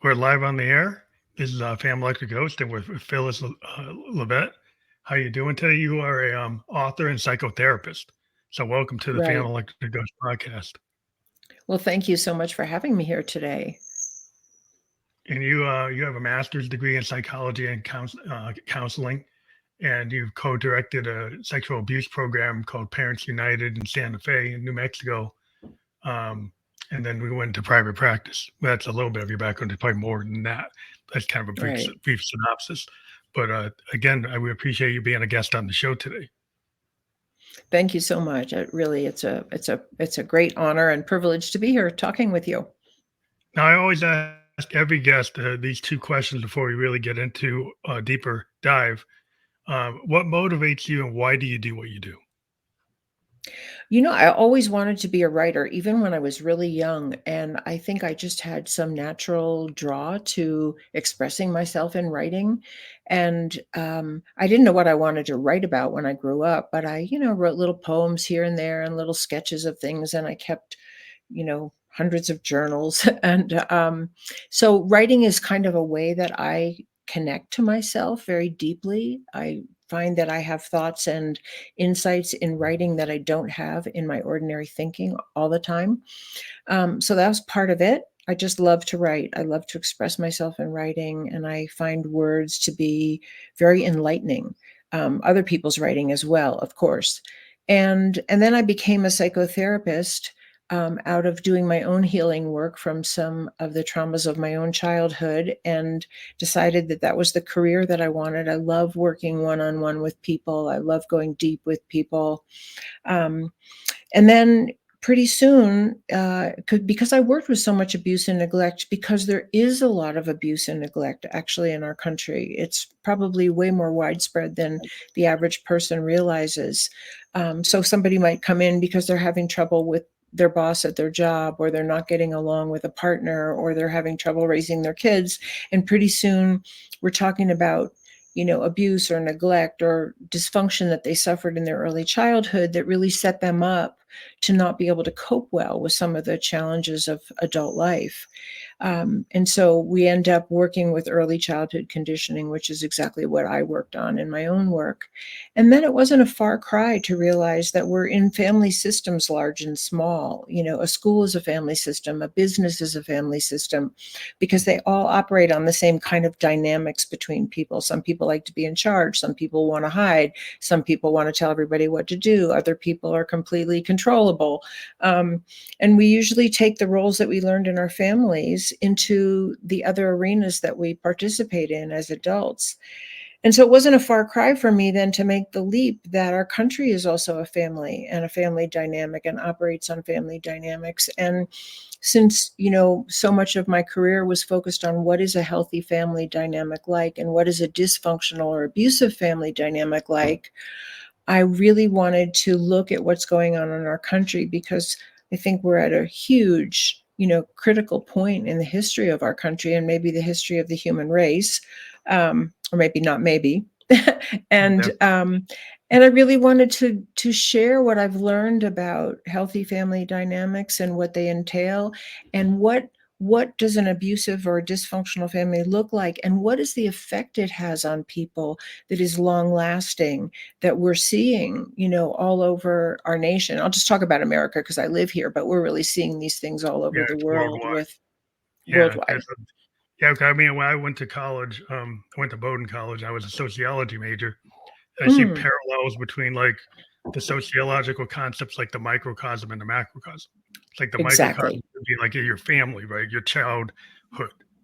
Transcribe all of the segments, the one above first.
We're live on the air. This is Family Electric Ghost, and we're with Phyllis Leavitt. How you doing today? You are a author and psychotherapist. So welcome to the Right. Family Electric Ghost podcast. Well, thank you so much for having me here today. And you have a master's degree in psychology and counseling, and you've co-directed a sexual abuse program called Parents United in Santa Fe in New Mexico. Um, and then we went into private practice. That's a little bit of your background. It's probably more than that. That's kind of a Right. brief synopsis. But again, we appreciate you being a guest on the show today. Thank you so much. It's a great honor and privilege to be here talking with you. Now, I always ask every guest these two questions before we really get into a deeper dive. What motivates you, and why do you do what you do? I always wanted to be a writer, even when I was really young. And I think I just had some natural draw to expressing myself in writing. And I didn't know what I wanted to write about when I grew up, but I, wrote little poems here and there and little sketches of things. And I kept, hundreds of journals. And so writing is kind of a way that I connect to myself very deeply. I find that I have thoughts and insights in writing that I don't have in my ordinary thinking all the time. So that was part of it. I just love to write. I love to express myself in writing, and I find words to be very enlightening. Other people's writing as well, of course. And then I became a psychotherapist out of doing my own healing work from some of the traumas of my own childhood, and decided that that was the career that I wanted. I love working one-on-one with people. I love going deep with people. And then pretty soon, because I worked with so much abuse and neglect, because there is a lot of abuse and neglect actually in our country. It's probably way more widespread than the average person realizes. So somebody might come in because they're having trouble with their boss at their job, or they're not getting along with a partner, or they're having trouble raising their kids. And pretty soon we're talking about abuse or neglect or dysfunction that they suffered in their early childhood that really set them up to not be able to cope well with some of the challenges of adult life. And so we end up working with early childhood conditioning, which is exactly what I worked on in my own work. And then it wasn't a far cry to realize that we're in family systems, large and small. A school is a family system, a business is a family system, because they all operate on the same kind of dynamics between people. Some people like to be in charge. Some people want to hide. Some people want to tell everybody what to do. Other people are completely controllable. And we usually take the roles that we learned in our families into the other arenas that we participate in as adults. And so it wasn't a far cry for me then to make the leap that our country is also a family and a family dynamic and operates on family dynamics. And since, so much of my career was focused on what is a healthy family dynamic like and what is a dysfunctional or abusive family dynamic like, I really wanted to look at what's going on in our country, because I think we're at a huge, critical point in the history of our country, and maybe the history of the human race, or maybe not maybe. and and I really wanted to share what I've learned about healthy family dynamics and what they entail, and what does an abusive or dysfunctional family look like, and what is the effect it has on people that is long lasting, that we're seeing, all over our nation. I'll just talk about America because I live here, but we're really seeing these things all over Yeah, the it's world worldwide. with Yeah, worldwide. yeah. I mean, when I went to college, I went to Bowdoin College. I was a sociology major. I see Mm, parallels between like the sociological concepts, like the microcosm and the macrocosm. It's like the microcosm exactly. would be like your family, right? Your childhood,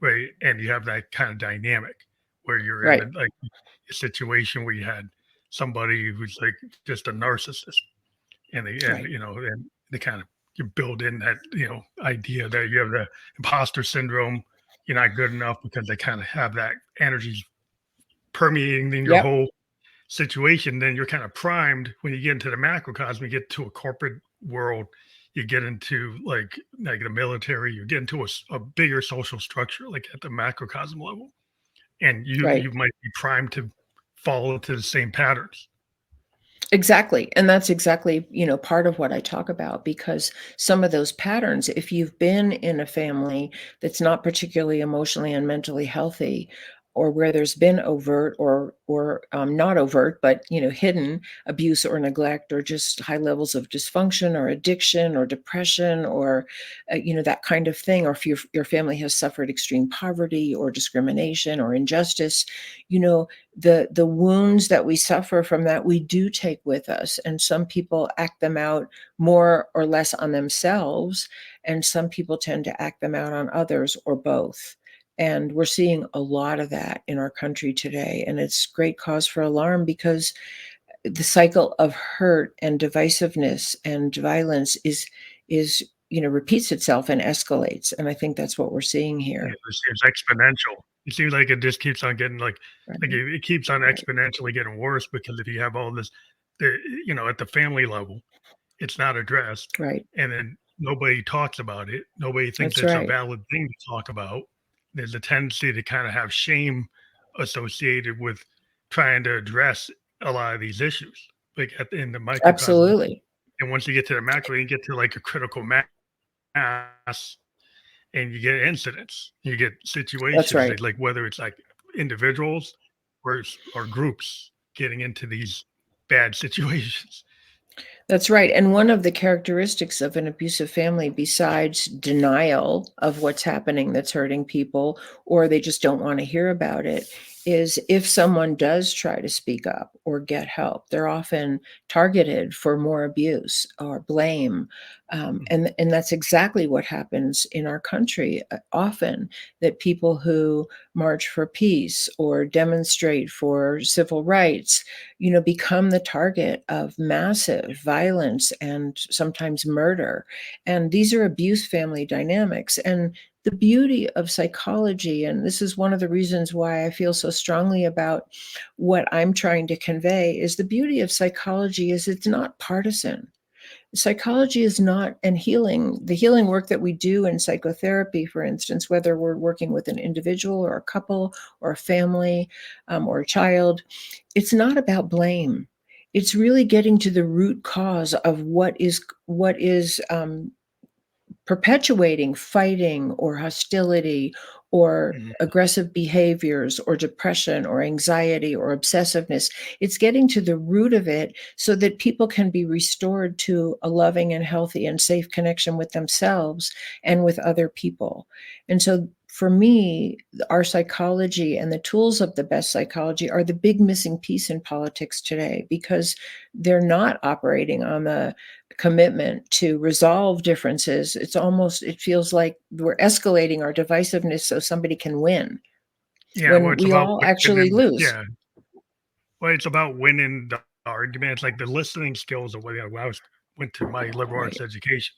right? And you have that kind of dynamic where you're in Right. like a situation where you had somebody who's like just a narcissist, and Right. and they kind of you build in that idea that you have the imposter syndrome. You're not good enough because they kind of have that energy permeating in your Yep. whole situation. Then you're kind of primed when you get into the macrocosm, you get to a corporate world, you get into like the military, you get into a bigger social structure, like at the macrocosm level, and you Right. might be primed to fall into the same patterns. Exactly, and that's exactly, part of what I talk about because some of those patterns, if you've been in a family that's not particularly emotionally and mentally healthy, or where there's been overt or not overt, but, hidden abuse or neglect or just high levels of dysfunction or addiction or depression or, that kind of thing, or if your family has suffered extreme poverty or discrimination or injustice, you know, the wounds that we suffer from that we do take with us, and some people act them out more or less on themselves, and some people tend to act them out on others or both, and we're seeing a lot of that in our country today, and it's great cause for alarm because the cycle of hurt and divisiveness and violence is repeats itself and escalates, and I think that's what we're seeing Yeah, here. it seems exponential. It seems like it just keeps on getting like Right, it keeps on right, exponentially getting worse because if you have all this, at the family level, it's not addressed, right. and then nobody talks about it. Nobody thinks That's it's a right. valid thing to talk about. There's a tendency to kind of have shame associated with trying to address a lot of these issues, like in the microcosm. Absolutely. And once you get to the macro, you get to like a critical mass and you get incidents, you get That's situations right. that, like whether it's like individuals or groups getting into these bad situations. That's right, and one of the characteristics of an abusive family, besides denial of what's happening that's hurting people, or they just don't wanna hear about it, is if someone does try to speak up or get help, they're often targeted for more abuse or blame, and that's exactly what happens in our country, often, that people who march for peace or demonstrate for civil rights become the target of massive violence and sometimes murder. And these are abuse family dynamics. And the beauty of psychology, and this is one of the reasons why I feel so strongly about what I'm trying to convey, is the beauty of psychology is it's not partisan. Psychology is not, and the healing work that we do in psychotherapy, for instance, whether we're working with an individual or a couple or a family or a child, it's not about blame. It's really getting to the root cause of what is perpetuating fighting or hostility or Mhm. aggressive behaviors or depression or anxiety or obsessiveness. It's getting to the root of it so that people can be restored to a loving and healthy and safe connection with themselves and with other people. And so for me, our psychology and the tools of the best psychology are the big missing piece in politics today because they're not operating on the commitment to resolve differences. It feels like we're escalating our divisiveness so somebody can win Yeah, well, when it's we about all actually winning. lose. Yeah, well, it's about winning the argument. It's like the listening skills of what, when I went to my liberal arts Right. education.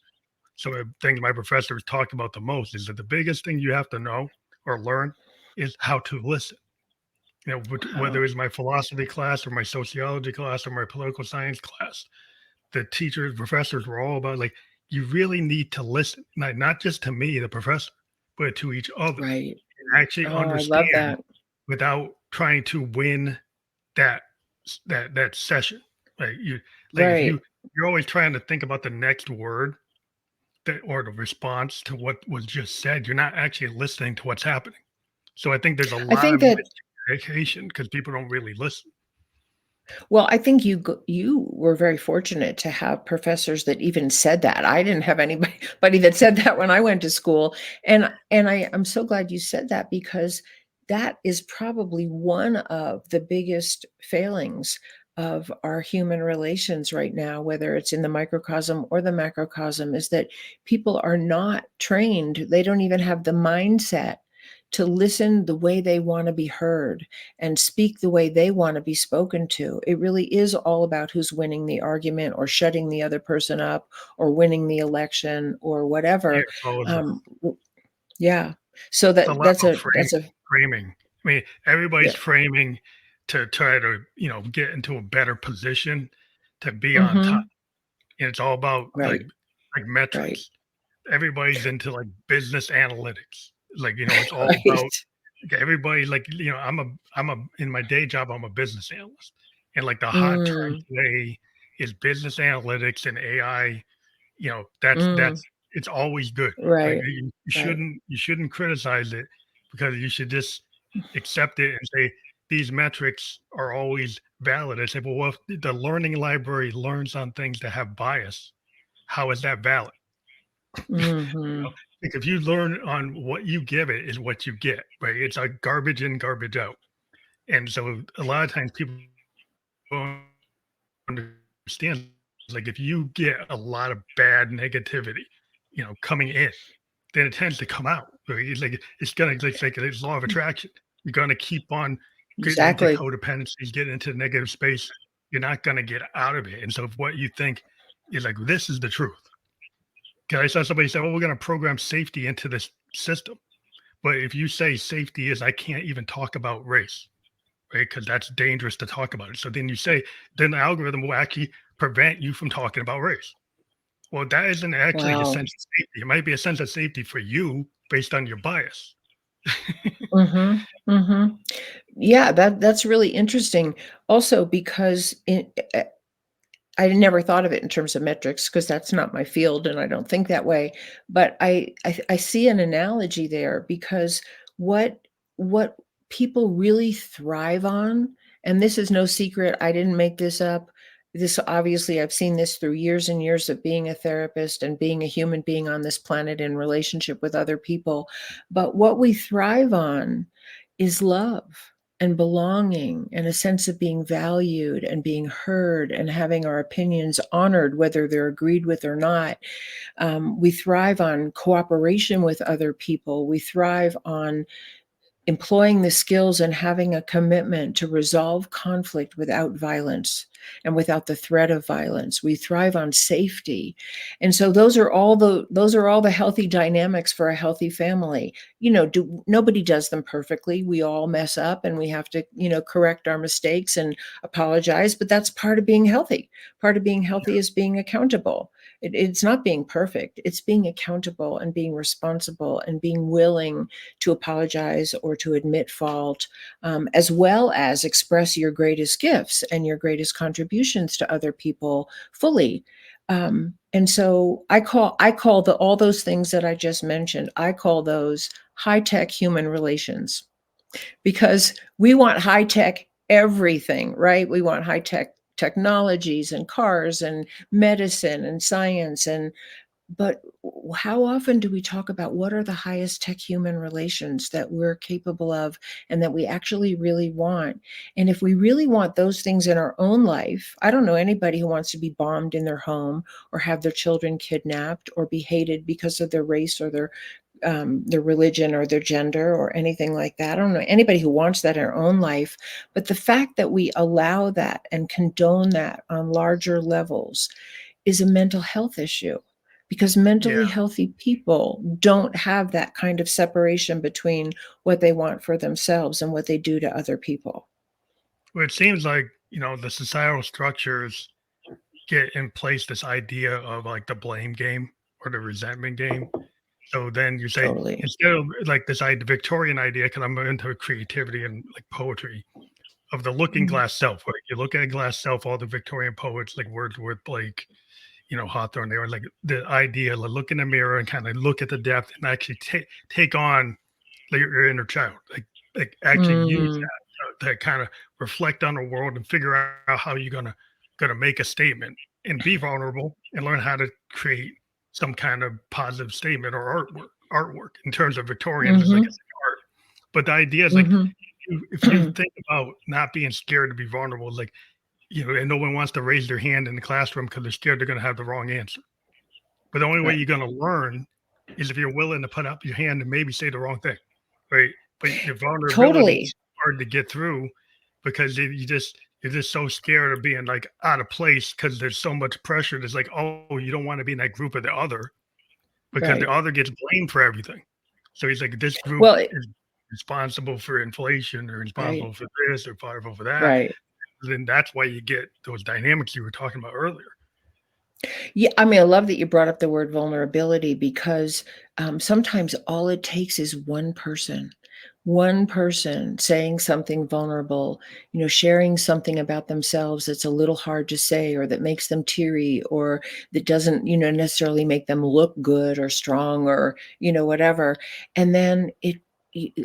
Some of the things my professors talked about the most is that the biggest thing you have to know or learn is how to listen. Whether Wow. it's my philosophy class or my sociology class or my political science class, the teachers, professors were all about like, you really need to listen, not just to me, the professor, but to each other Right. and actually Oh, I love understand that. without trying to win that that session. Like if Right. you're always trying to think about the next word that or the response to what was just said, you're not actually listening to what's happening. So I think there's a I lot think of that miscommunication because people don't really listen. Well, I think you were very fortunate to have professors that even said that. I didn't have anybody buddy that said that when I went to school, and I'm so glad you said that because that is probably one of the biggest failings of our human relations right now, whether it's in the microcosm or the macrocosm, is that people are not trained. They don't even have the mindset to listen the way they want to be heard and speak the way they want to be spoken to. It really is all about who's winning the argument or shutting the other person up or winning the election or Yeah, whatever. it's always Yeah. So it's a lot that's about a framing. I mean, everybody's yeah. framing to try to, get into a better position to be on top. Mhm. And it's all about Right. like Right. metrics. Everybody's into like business analytics. Like, it's all Right. about okay, everybody like, I'm a in my day job, I'm a business analyst. And like the hot term Mm, today is business analytics and AI. mm, That's it's always good. Like right, you right. shouldn't criticize it because you should just accept it and say these metrics are always valid. I say, well, if the learning library learns on things that have bias, how is that valid? Mhm. Like if you learn on what you give it is what you get, right? It's like garbage in, garbage out. And so a lot of times people don't understand, like if you get a lot of bad negativity, coming in, then it tends to come out. Right? It's like it's law of attraction. You're gonna keep on getting into Exactly. codependencies, getting into negative space. You're not gonna get out of it. And so if what you think is like this is the truth. Because I saw somebody say, "Well, we're gonna program safety into this system." But if you say safety is I can't even talk about race, right? Because that's dangerous to talk about it. So then you say, then the algorithm will actually prevent you from talking about race. Well, that isn't actually a Wow. sense of safety. It might be a sense of safety for you based on your bias. Mhm, mhm. Yeah, that's really interesting. Also because I never thought of it in terms of metrics because that's not my field and I don't think that way. But I see an analogy there because what what people really thrive on, and this is no secret, I didn't make this up. This obviously I've seen this through years and years of being a therapist and being a human being on this planet in relationship with other people. But what we thrive on is love and belonging and a sense of being valued and being heard and having our opinions honored, whether they're agreed with or not. We thrive on cooperation with other people. We thrive on employing the skills and having a commitment to resolve conflict without violence and without the threat of violence. We thrive on safety. And so those are all the healthy dynamics for a healthy family. Nobody does them perfectly. We all mess up and we have to, correct our mistakes and apologize, but that's part of being healthy. Part of being healthy is being accountable. It's not being perfect. It's being accountable and being responsible and being willing to apologize or to admit fault, as well as express your greatest gifts and your greatest contributions to other people fully. And so I call all those things that I just mentioned. I call those high tech human relations because we want high tech everything, right? We want high tech technologies and cars and medicine and science but how often do we talk about what are the highest tech human relations that we're capable of and that we actually really want? And if we really want those things in our own life, I don't know anybody who wants to be bombed in their home or have their children kidnapped or be hated because of their race or their religion or their gender or anything like that. I don't know anybody who wants that in their own life. But the fact that we allow that and condone that on larger levels is a mental health issue because Yeah. mentally healthy people don't have that kind of separation between what they want for themselves and what they do to other people. Well, it seems like, the societal structures get in place this idea of like the blame game or the resentment game. So then you say, Totally. instead of like this idea, Victorian idea, because I'm into creativity and like poetry, of the looking Mm. glass self. Right? You look at glass self, all the Victorian poets like Wordsworth, Blake, Hawthorne, they were like the idea, like look in the mirror and kind of look at the depth and actually take on like your inner child, like actually use Mm, that to kind of reflect on the world and figure out how you're gonna make a statement and be vulnerable and learn how to create some kind of positive statement or artwork in terms of Victorians is like mhm, it's art. But the idea is like mhm. if you think about not being scared to be vulnerable, like and no one wants to raise their hand in the classroom because they're scared they're going to have the wrong answer. But the only way Right. you're going to learn is if you're willing to put up your hand and maybe say the wrong thing, right? But the vulnerability Totally. is hard to get through because you're just so scared of being like out of place because there's so much pressure. There's like, oh, you don't want to be in that group of the other because the Right. other gets blamed for everything. So he's like, this group Well, is responsible for inflation or right. responsible for this or responsible for that. Right. Then that's why you get those dynamics you were talking about earlier. Yeah, I mean, I love that you brought up the word vulnerability because sometimes all it takes is one person. One person saying something vulnerable, sharing something about themselves that's a little hard to say, or that makes them teary, or that doesn't, necessarily make them look good or strong, or, whatever. And then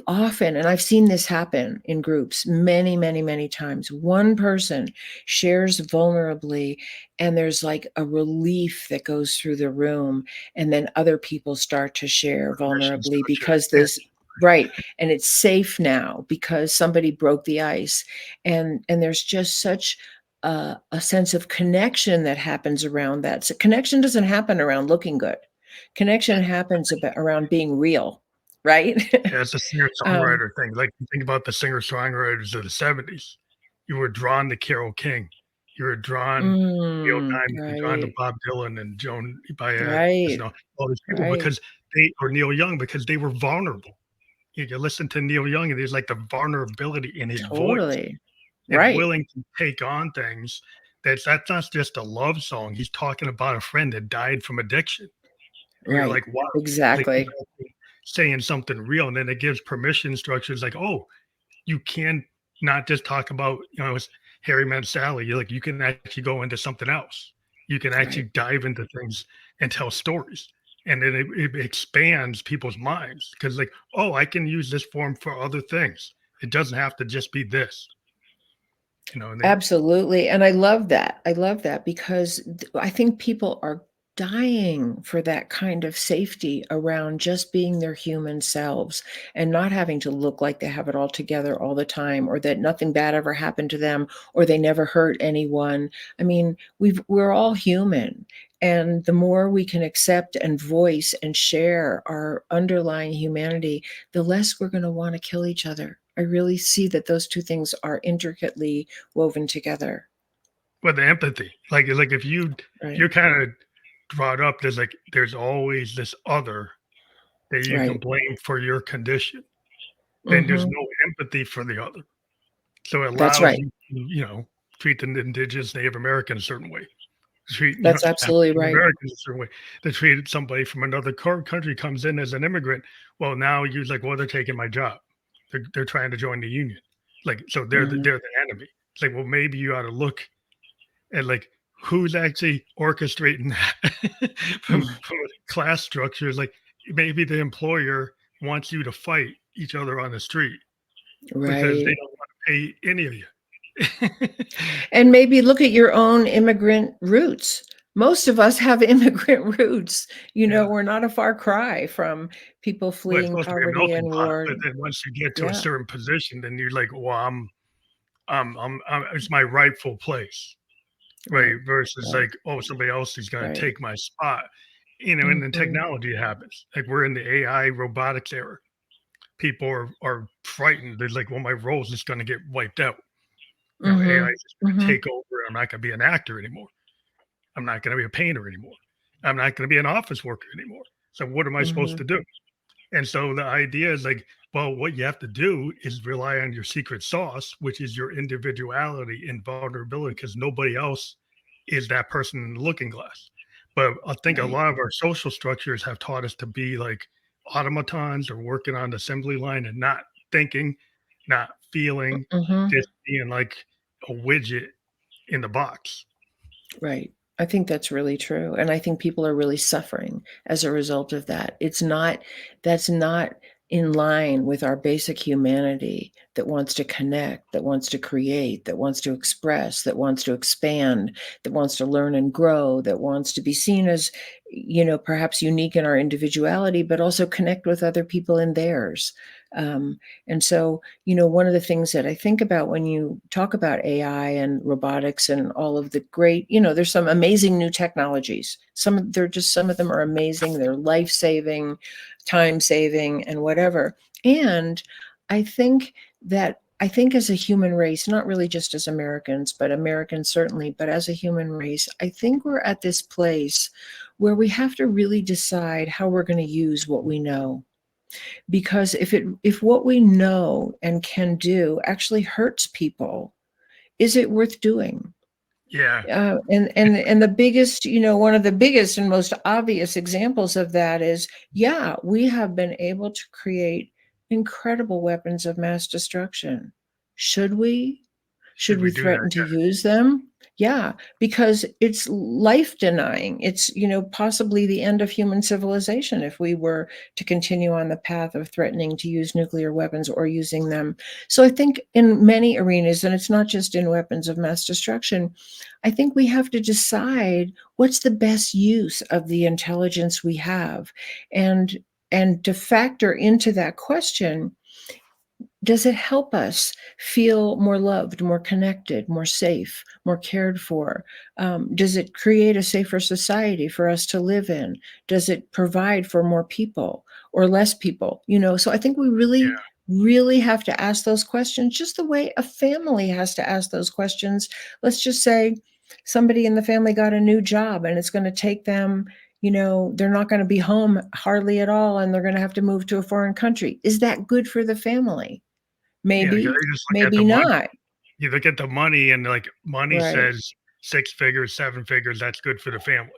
often, and I've seen this happen in groups many, many, many times, one person shares vulnerably, and there's like a relief that goes through the room. And then other people start to share Permission vulnerably structure. because Yeah. this, right. And it's safe now because somebody broke the ice. And there's just such a sense of connection that happens around that. So connection doesn't happen around looking good. Connection happens around being real, right? Yeah, it's a um, singer-songwriter thing. Like, you think about the singer-songwriters of the '70s. You were drawn to Carole King. You were drawn to Neil Diamond. You were drawn to right, Bob Dylan and Joan Baez, right, all these people right, because they or Neil Young because they were vulnerable. You listen to Neil Young, and there's, like, the vulnerability in his voice totally, and right, willing to take on things that's not just a love song. He's talking about a friend that died from addiction. And you're right, like, "Wow." Like, he's exactly, actually saying something real, and then it gives permission structures like, "Oh, you can not just talk about, it's Harry met Sally. You're like, you can actually go into something else. You can actually right. dive into things and tell stories. And then it expands people's minds because, like, oh, I can use this form for other things. It doesn't have to just be this, and they, Absolutely, and I love that. I love that because I think people are dying for that kind of safety around just being their human selves and not having to look like they have it all together all the time, or that nothing bad ever happened to them, or they never hurt anyone. I mean, we're all human, and the more we can accept and voice and share our underlying humanity, the less we're gonna wanna kill each other. I really see that those 2 things are intricately woven together. but the empathy, like if Right, you're kind of brought up, there's always this other that you can right. blame for your condition. Then there's Mhm. no empathy for the other. So it That's allows right. you to, treat the indigenous Native American a certain way, treat, That's absolutely African right. Americans a certain way, to treat somebody from another country comes in as an immigrant. Well, now you're like, well, they're taking my job. They're trying to join the union. Like, so Mhm. they're the enemy. It's like, well, maybe you ought to look at like who's actually orchestrating that from a class structure. Is like maybe the employer wants you to fight each other on the street because they Right. don't want to pay any of you. And maybe look at your own immigrant roots. Most of us have immigrant roots. Yeah. We're not a far cry from people Well, it's fleeing supposed to be a poverty melting and pot, war. but then once you get to a Yeah, certain position, then you're like, "Well, it's my rightful place," right? right, Versus right, like, "Oh, somebody else is gonna right. take my spot," and then Mhm. technology happens. Like, we're in the AI robotics era. People are frightened. They're like, "Well, my role is just gonna get wiped out." AI Mhm. is just gonna Mhm. take over. I'm not gonna be an actor anymore. I'm not gonna be a painter anymore. I'm not gonna be an office worker anymore. So what am I supposed to Mhm. do? And so the idea is like, well, what you have to do is rely on your secret sauce, which is your individuality and vulnerability, because nobody else is that person in the looking glass. But I think a Right. lot of our social structures have taught us to be like automatons or working on the assembly line and not thinking, not feeling, Mhm. just being like a widget in the box. Right. I think that's really true, and I think people are really suffering as a result of that. That's not in line with our basic humanity that wants to connect, that wants to create, that wants to express, that wants to expand, that wants to learn and grow, that wants to be seen as, perhaps unique in our individuality, but also connect with other people in theirs. And so, one of the things that I think about when you talk about AI and robotics and all of the great, there's some amazing new technologies. Some of them are amazing. They're life saving, time saving, and whatever. And I think I think as a human race, not really just as Americans, but Americans certainly, but as a human race, I think we're at this place where we have to really decide how we're going to use what we know, because if what we know and can do actually hurts people, is it worth doing? Yeah. And the biggest, one of the biggest and most obvious examples of that is, yeah, we have been able to create incredible weapons of mass destruction. Should we? Should Should we we do that? threaten to use them? Yeah, because it's life denying. It's, possibly the end of human civilization if we were to continue on the path of threatening to use nuclear weapons or using them. So I think in many arenas, and it's not just in weapons of mass destruction, I think we have to decide what's the best use of the intelligence we have. And to factor into that question, does it help us feel more loved, more connected, more safe, more cared for? Does it create a safer society for us to live in? Does it provide for more people or less people? So I think we Yeah, really, really have to ask those questions, just the way a family has to ask those questions. Let's just say somebody in the family got a new job and it's going to take them, they're not going to be home hardly at all and they're going to have to move to a foreign country. Is that good for the family? yeah, because Maybe, they just look at maybe the money. not. You look at the money and, like, money Right. says 6 figures, 7 figures, that's good for the family.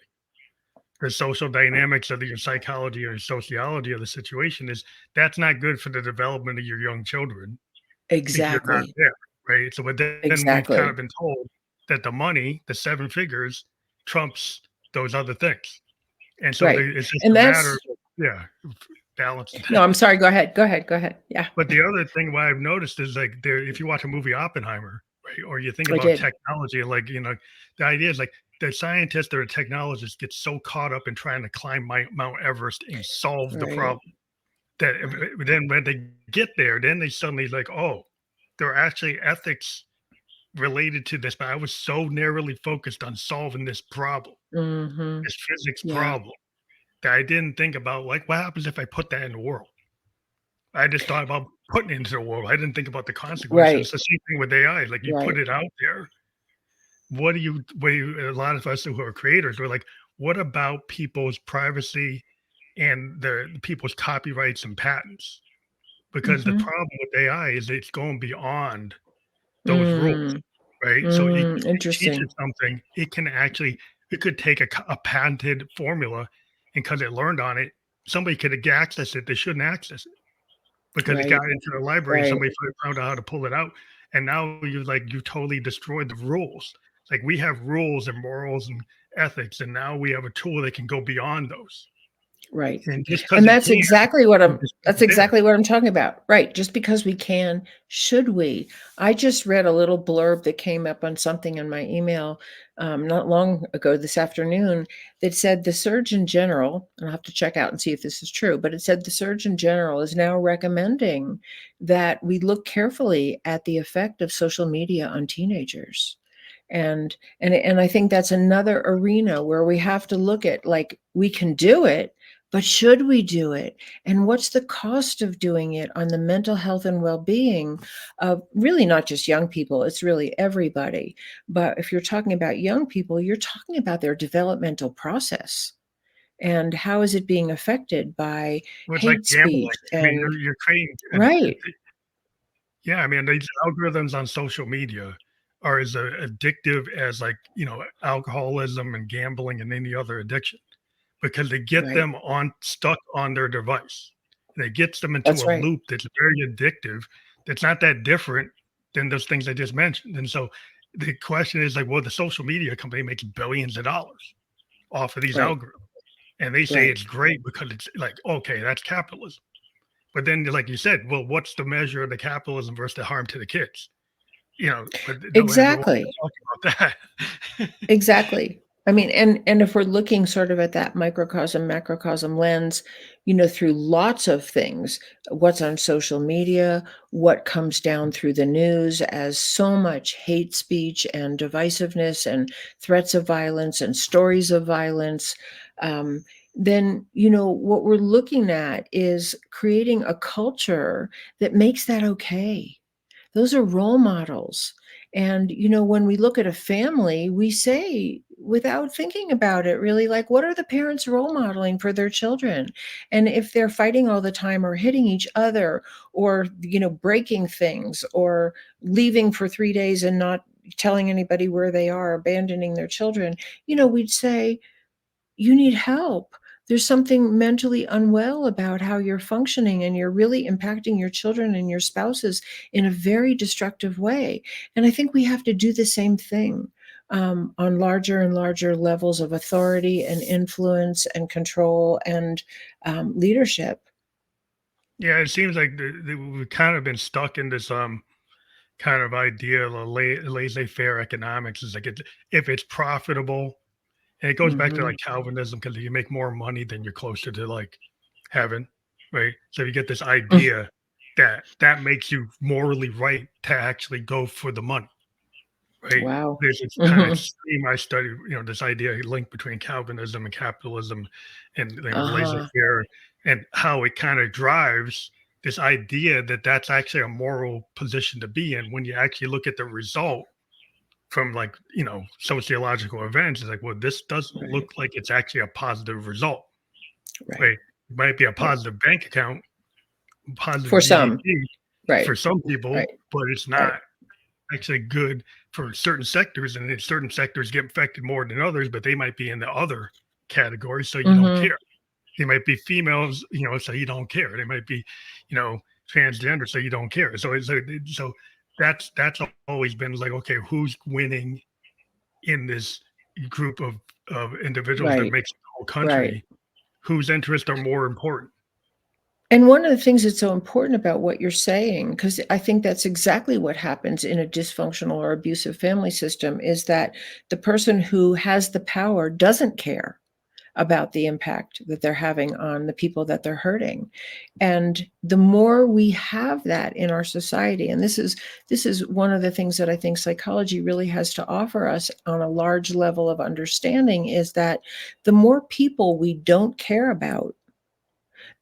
The social dynamics of your psychology or sociology of the situation is that's not good for the development of your young children if you're not Exactly. there, right? So, but then we've kind of Exactly. been told that the money, the 7 figures, trumps those other things, and so Right. it's just And a matter that's of, yeah, balancing no, that. I'm sorry, go ahead. Go ahead. Go ahead. Yeah. But the other thing what I've noticed is, like, there if you watch a movie Oppenheimer, right, or you think I about did. technology, like, the idea is, like, the scientist or the technologist gets so caught up in trying to climb Mount Everest and solve the Right. problem that Right. then when they get there, then they suddenly like, "Oh, there are actually ethics related to this, but I was so narrowly focused on solving this problem, Mhm. this physics Yeah. problem, that I didn't think about, like, what happens if I put that in the world?" I just thought about putting it into the world. I didn't think about the consequences. Right. It's the same thing with AI. Like you put Right. it out there. A lot of us who are creators, we're like, what about people's privacy and the people's copyrights and patents? Because the Mhm. problem with AI is it's going beyond those rules, Mm. right? So it Interesting. teaches something. It could take a patented formula, and because it learned on it, somebody could access it. They shouldn't access it because it got Right. into the library, Right. somebody found out how to pull it out, and now you totally destroyed the rules. Like, we have rules and morals and ethics, and now we have a tool that can go beyond those. Right. And just because And it can, you just put that's it there. exactly what I'm talking about. Right. Just because we can, should we? I just read a little blurb that came up on something in my email not long ago this afternoon that said the Surgeon General, and I'll have to check out and see if this is true, but it said the Surgeon General is now recommending that we look carefully at the effect of social media on teenagers. And I think that's another arena where we have to look at, like, we can do it, but should we do it? And what's the cost of doing it on the mental health and well-being of really not just young people, it's really everybody. But if you're talking about young people, you're talking about their developmental process. And how is it being affected by Well, it's like hate gambling. speech I mean, and you're creating right, yeah, I mean, these algorithms on social media are as addictive as, like, alcoholism and gambling and any other addiction because they get right. them on stuck on their device. And it gets them into That's a right. loop that's very addictive. That's not that different than those things I just mentioned. And so the question is like, well, the social media company makes billions of dollars off of these Right. algorithms. And they say Right. it's great because it's like, okay, that's capitalism. But then, like you said, well, what's the measure of the capitalism versus the harm to the kids? But nobody ever wants Exactly. to talk about that. Exactly. I mean, and if we're looking sort of at that microcosm, macrocosm lens, through lots of things, what's on social media, what comes down through the news as so much hate speech and divisiveness and threats of violence and stories of violence, um, then, what we're looking at is creating a culture that makes that okay. Those are role models. And, when we look at a family, we say, without thinking about it really, like, what are the parents role modeling for their children? And if they're fighting all the time or hitting each other or, breaking things or leaving for 3 days and not telling anybody where they are, abandoning their children, we'd say, you need help. There's something mentally unwell about how you're functioning, and you're really impacting your children and your spouses in a very destructive way. And I think we have to do the same thing on larger and larger levels of authority and influence and control and leadership. Yeah, it seems like we've kind of been stuck in this kind of idea of laissez-faire economics. Is like if it's profitable, and it goes back to Hmm. like Calvinism, because if you make more money, then you're closer to like heaven, right? So you get this idea that that makes you morally right to actually go for the money, right? Wow. There's this kind of Hmm. stream I study, this idea link between Calvinism and capitalism, and Uh-huh. laissez-faire, and how it kind of drives this idea that that's actually a moral position to be in when you actually look at the result from like sociological events. It's like, well, this doesn't Right. look like it's actually a positive result, Right. right? It might be a Right. positive bank account, positive For some. GDP for Right. some people, Right. but it's Right. not actually good for certain sectors, and then certain sectors get affected more than others, but they might be in the other category, so you don't Hmm. care. They might be females, so you don't care. They might be, you know, transgender, so you don't care. So so that's always been like, okay, who's winning in this group of individuals that Right. makes the whole Right. country? Whose interests are more important? And one of the things that's so important about what you're saying, because I think that's exactly what happens in a dysfunctional or abusive family system, is that the person who has the power doesn't care about the impact that they're having on the people that they're hurting. And the more we have that in our society, and this is one of the things that I think psychology really has to offer us on a large level of understanding, is that the more people we don't care about,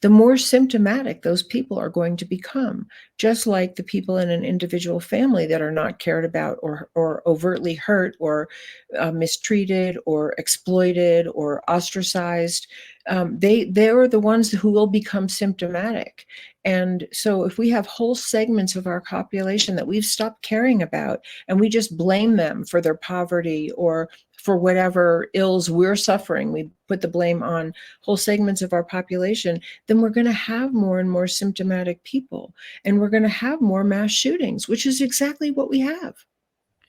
the more symptomatic those people are going to become, just like the people in an individual family that are not cared about, or overtly hurt, or mistreated, or exploited, or ostracized. They are the ones who will become symptomatic. And so if we have whole segments of our population that we've stopped caring about, and we just blame them for their poverty or for whatever ills we're suffering, we put the blame on whole segments of our population, then we're going to have more and more symptomatic people, and we're going to have more mass shootings, which is exactly what we have.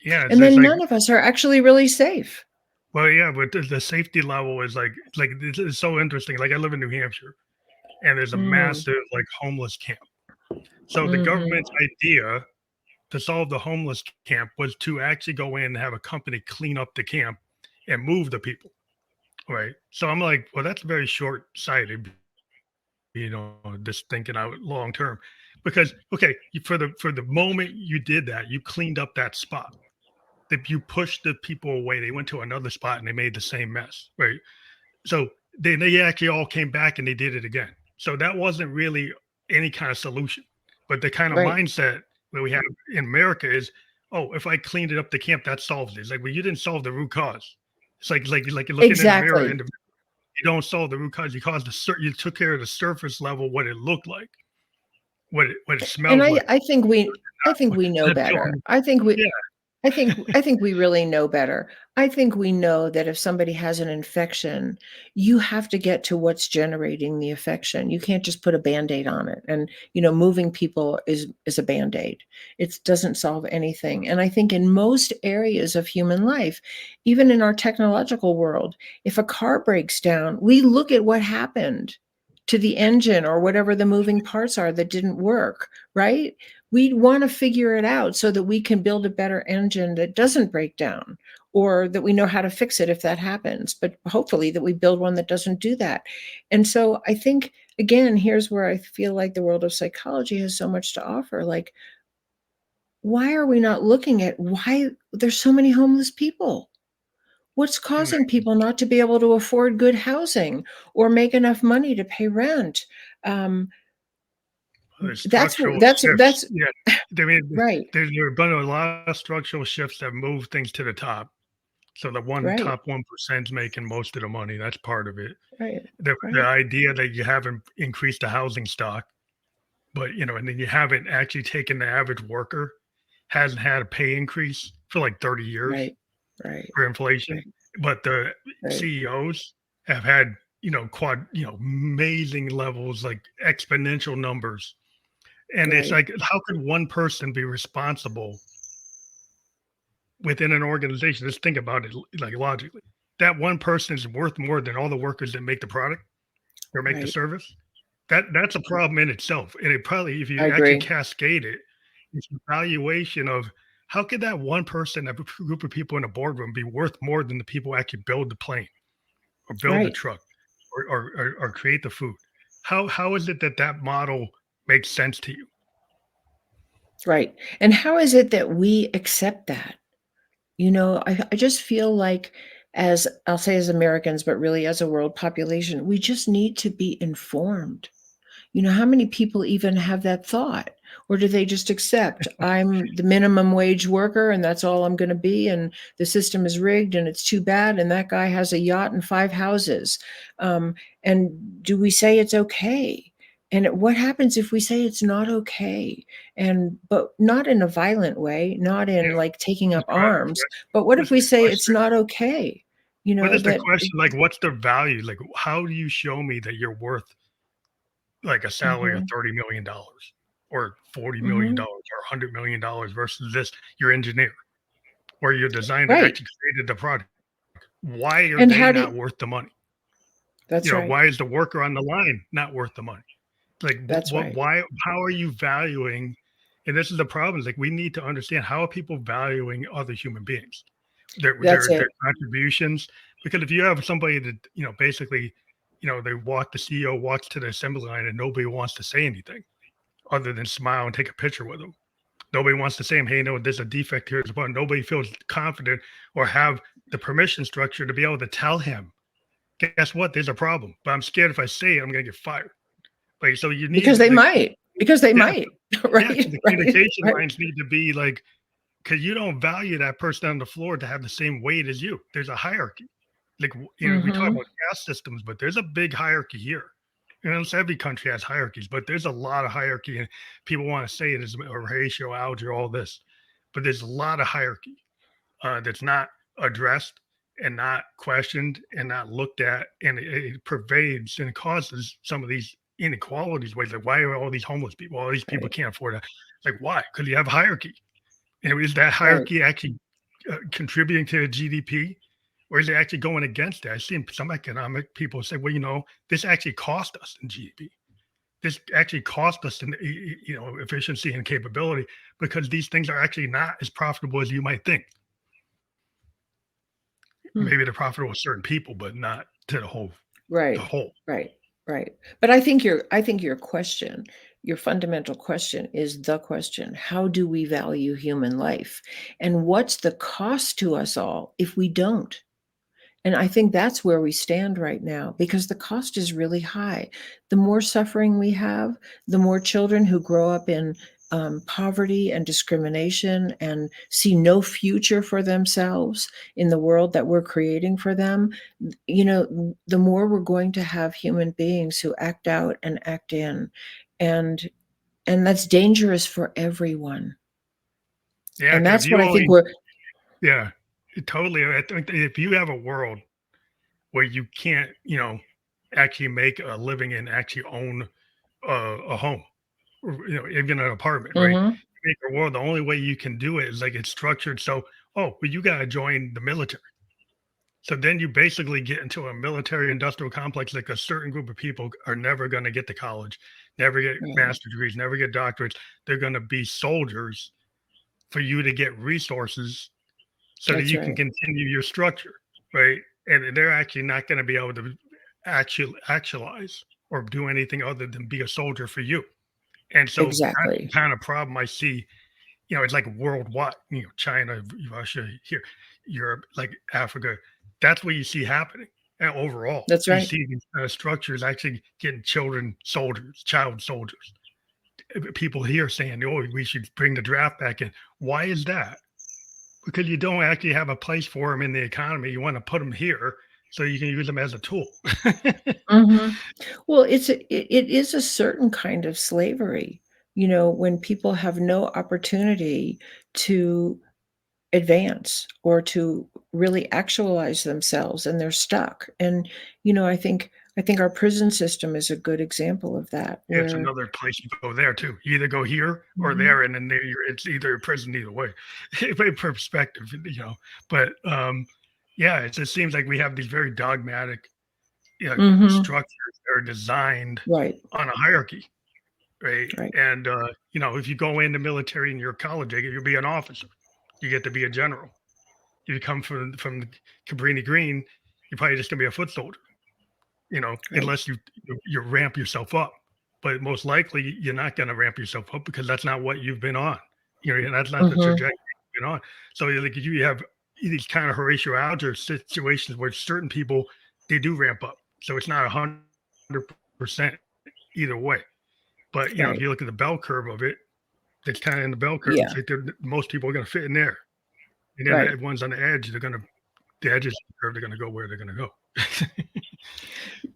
Yeah, And it's then like, none of us are actually really safe. well, yeah, but the safety level is like it's so interesting. Like I live in New Hampshire, and there's a Mm, massive like homeless camp. So the mhm. government's idea to solve the homeless camp was to actually go in and have a company clean up the camp and move the people, right? So I'm like, well, that's very short-sighted, just thinking out long term, because okay, for the moment you did that, you cleaned up that spot. That you pushed the people away, they went to another spot and they made the same mess, right? So they actually all came back and they did it again. So that wasn't really any kind of solution. But the kind of Right. mindset that we have in America is, oh, if I cleaned it up the camp, that solves it. It's like, well, you didn't solve the root cause. It's like you're looking in the mirror and Exactly. you don't solve the root cause. You caused you took care of the surface level, what it looked like, what it And smelled like. I think we know That's better. going, yeah, I think we really know better. I think we know that if somebody has an infection, you have to get to what's generating the infection. You can't just put a Band-Aid on it. And, moving people is a Band-Aid. It doesn't solve anything. And I think in most areas of human life, even in our technological world, if a car breaks down, we look at what happened to the engine or whatever the moving parts are that didn't work, right? We want to figure it out so that we can build a better engine that doesn't break down, or that we know how to fix it if that happens, but hopefully that we build one that doesn't do that. And so I think, again, here's where I feel like the world of psychology has so much to offer. Like, why are we not looking at why there's so many homeless people? What's causing people not to be able to afford good housing or make enough money to pay rent? Um, there's that's structural shifts. that's Yeah, I mean, right, there's been a lot of structural shifts that move things to the top. So the right, top 1% is making most of the money. That's part of it. right, The right, idea that you haven't increased the housing stock, but and then you haven't actually taken the average worker hasn't had a pay increase for like 30 years right, right, for inflation, right, but the right. CEOs have had amazing levels, like exponential numbers. And it's Right. like, how could one person be responsible within an organization? Just think about it like logically. That one person is worth more than all the workers that make the product or make the Right. service. That's a problem in itself. And it probably, if I you actually agree. cascade it, it's an evaluation of how could that one person, a group of people in a boardroom be worth more than the people who actually build the plane or build the Right. truck or create the food? How is it that that model makes sense to you? Right. And how is it that we accept that? I just feel like, as I'll say as Americans, but really as a world population, we just need to be informed. How many people even have that thought? Or do they just accept, I'm the minimum wage worker and that's all I'm going to be, and the system is rigged and it's too bad, and that guy has a yacht and 5 houses? And do we say it's okay? And what happens if we say it's not okay? But not in a violent way, not Yeah. in like taking up Right. arms, but what if What's we the say it's question? not okay? What is the That. question? Like, what's the value? Like, how do you show me that you're worth like a salary of Mhm, $30 million or $40 million mhm. or $100 million versus this, your engineer or your designer that Right. actually created the product? Why are And they how not do worth the money? That's right. Why is the worker on the line not worth the money? Like, That's right. why, how are you valuing? And this is the problem. Is like we need to understand, how are people valuing other human beings, That's their it. contributions? Because if you have somebody that basically, the CEO walks to the assembly line and nobody wants to say anything other than smile and take a picture with them. Nobody wants to say, "Hey, no, there's a defect here." But nobody feels confident or have the permission structure to be able to tell him, "Guess what? There's a problem, but I'm scared if I say it, I'm going to get fired." Like, so you Because need they the might. Because they yeah, might. yeah. So Right? the Right? communication Right? lines need to be like, because you don't value that person on the floor to have the same weight as you. There's a hierarchy. Like, we talk Mhm. about caste systems, but there's a big hierarchy here. So every country has hierarchies, but there's a lot of hierarchy, and people want to say it is a ratio, algebra, all this, but there's a lot of hierarchy that's not addressed and not questioned and not looked at, and it pervades and causes some of these inequalities. Ways like, why are all these homeless people? All these people Right. can't afford it. Like, why? Because you have hierarchy. And is that Right. hierarchy actually contributing to the GDP, or is it actually going against it? I've seen some economic people say, well, this actually cost us in GDP. This actually cost us in efficiency and capability, because these things are actually not as profitable as you might think. Hmm. Maybe they're profitable with certain people, but not to the Right. whole. Right. Right. But I think your question, your fundamental question is the question. How do we value human life? And what's the cost to us all if we don't? And I think that's where we stand right now, because the cost is really high. The more suffering we have, the more children who grow up in poverty and discrimination and see no future for themselves in the world that we're creating for them, the more we're going to have human beings who act out and act in. And and that's dangerous for everyone. Yeah, And because if that's what you I think only, we're yeah, totally. I think that if you have a world where you can't, actually make a living and actually own a home, or, even an apartment, right? Mhm. Make a world, the only way you can do it is like it's structured. So, oh, but you got to join the military. So then you basically get into a military industrial complex. Like, a certain group of people are never going to get to college, never get Right. master's degrees, never get doctorates. They're going to be soldiers for you to get resources so that That's you can right. continue your structure, right? And they're actually not going to be able to actualize or do anything other than be a soldier for you. And so that's the Exactly. kind of problem I see. It's like worldwide, China, Russia, here, Europe, like Africa. That's what you see happening. And overall, That's you right. see these structures actually getting children soldiers, child soldiers. People here saying, oh, we should bring the draft back in. Why is that? Because you don't actually have a place for them in the economy. You want to put them here so you can use them as a tool. Mhm. Well, it is a certain kind of slavery, when people have no opportunity to advance or to really actualize themselves, and they're stuck. And, I think our prison system is a good example of that, Yeah, it's where another place you go there too. You either go here or Mhm. there, and then it's either a prison either way. By perspective, But yeah, it just seems like we have these very dogmatic, Mhm. structures that are designed Right, on a hierarchy, right? right, And if you go in the military and you're a college age, you'll be an officer. You get to be a general. If you come from Cabrini Green, you're probably just gonna be a foot soldier. right. Unless you ramp yourself up. But most likely, you're not going to ramp yourself up because that's not what you've been on. That's not the Mhm. trajectory you've been on. So like you have these kind of Horatio Alger situations where certain people they do ramp up. So it's not 100% either way. But if Right. you look at the bell curve of it, it's kind of in the bell curve. It's Yeah, like most people are going to fit in there, and then right. the ones on the edge, the edges of the curve, they're going to go where they're going to go.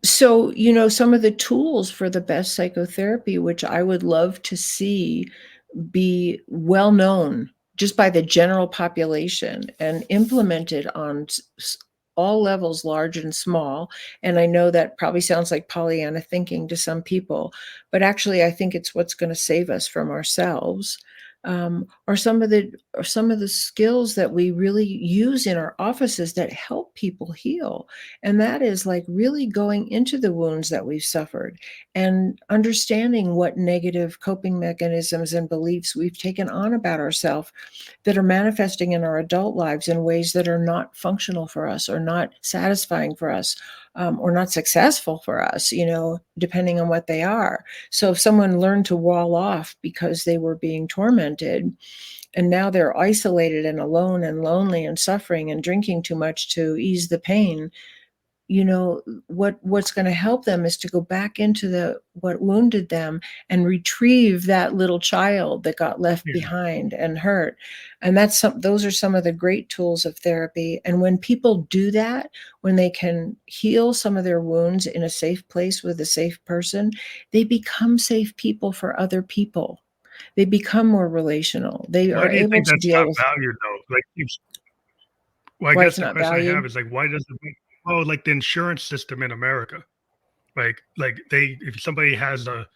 So, some of the tools for the best psychotherapy, which I would love to see be well known just by the general population and implemented on all levels, large and small. And I know that probably sounds like Pollyanna thinking to some people, but actually, I think it's what's going to save us from ourselves. Are some of the skills that we really use in our offices that help people heal, and that is like really going into the wounds that we've suffered and understanding what negative coping mechanisms and beliefs we've taken on about ourselves that are manifesting in our adult lives in ways that are not functional for us or not satisfying for us, or not successful for us, depending on what they are. So if someone learned to wall off because they were being tormented, and now they're isolated and alone and lonely and suffering and drinking too much to ease the pain, what's going to help them is to go back into what wounded them and retrieve that little child that got left Yeah. behind and hurt. And those are some of the great tools of therapy. And when people do that, when they can heal some of their wounds in a safe place with a safe person, they become safe people for other people. They become more relational. They Why are do you able think to that's deal not with valued though? Well, I why guess it's the not question I have valued. is like, why doesn't like the insurance system in America, like if somebody has a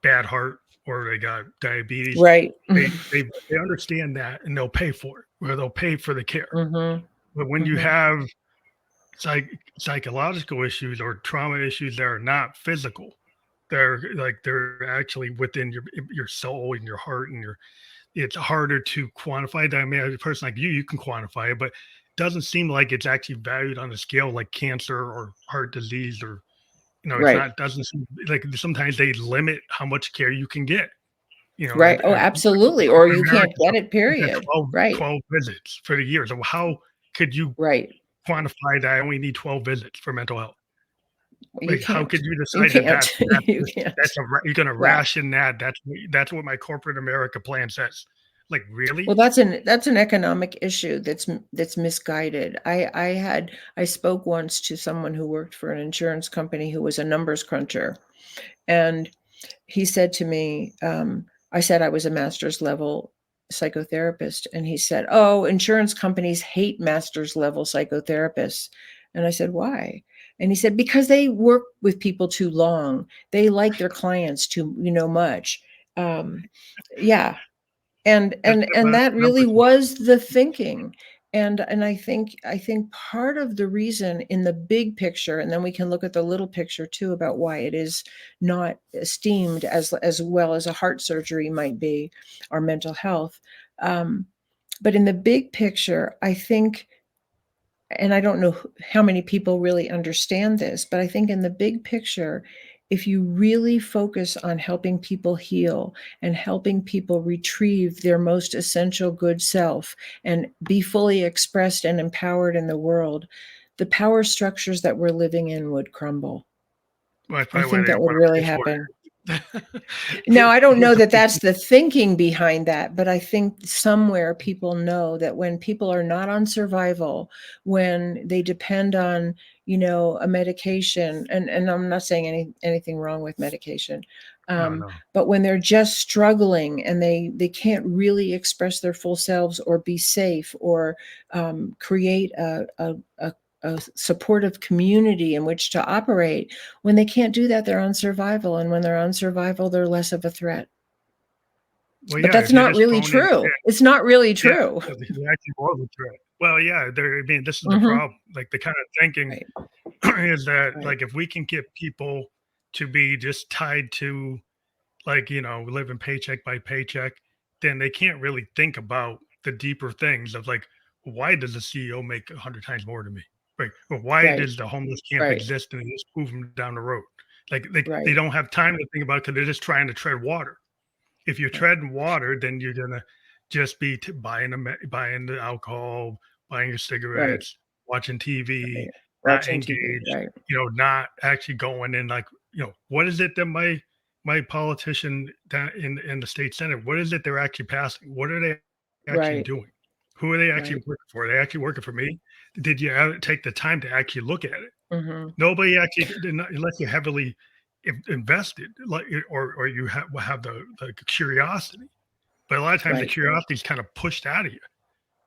bad heart or they got diabetes, Right. they understand that and they'll pay for it, or they'll pay for the care. Mhm. But when you Mhm. have psych psychological issues or trauma issues that are not physical, they're actually within your soul and your heart and it's harder to quantify that. I mean, as a person like you can quantify it, but it doesn't seem like it's actually valued on a scale like cancer or heart disease or it's Right. not doesn't seem like sometimes they limit how much care you can get. Right. Oh, absolutely, or Corporate you America, can't get it, you got period. Right. 12 visits for the year. So how could you Right. quantify that I only need 12 visits for mental health? You Like, how can't. could you You decide that can't. You that's can't. you're gonna Yeah. ration that? That's what my corporate America plan says. Like, Well, really? that's an economic issue that's misguided. I spoke once to someone who worked for an insurance company who was a numbers cruncher, and he said to me, I said I was a master's level psychotherapist, and he said, "Oh, insurance companies hate master's level psychotherapists." And I said, "Why?" And he said, "Because they work with people too long. They like their clients too, much." Yeah, and That's and and that's that the really numbers game. was the thinking. And I think part of the reason in the big picture, and then we can look at the little picture too about why it is not esteemed as well as a heart surgery might be, or mental health. um, but in the big picture, I think, and I don't know how many people really understand this, but I think in the big picture, if you really focus on helping people heal and helping people retrieve their most essential good self and be fully expressed and empowered in the world, the power structures that we're living in would crumble. Well, that's I probably why think they that don't would wanna really pay for happen. Now, it. I don't know that It's that's the thinking behind that, but I think somewhere people know that when people are not on survival, when they depend on, a medication, and I'm not saying anything wrong with medication, no, no. but when they're just struggling and they can't really express their full selves or be safe or create a a supportive community in which to operate. When they can't do that, they're on survival. And when they're on survival, they're less of a threat. Well, But yeah, that's if you're not just really thrown in, true. It's not really yeah, true. you're actually more of a threat. Well, yeah, I mean, this is the Mhm. problem. Like the kind of thinking Right, is that right, like if we can get people to be just tied to like living paycheck by paycheck, then they can't really think about the deeper things of like why does the CEO make 100 times more than me? Right. Or why right, does the homeless camp right, exist and they just move them down the road? Like they right, don't have time to think about it because they're just trying to tread water. If you're right, treading water, then you're gonna just be buying the alcohol, buying your right, cigarettes, watching TV, right. not Watching TV, engaged, right, not actually going in like, what is it that my politician down in the state senate, what is it they're actually passing? What are they actually right, doing? Who are they actually right. working for? Are they actually working for me? Did you take the time to actually look at it? Mhm. Nobody actually did not, unless you're heavily invested, like or you have the curiosity. But a lot of times the Right. curiosity is kind of pushed out of you,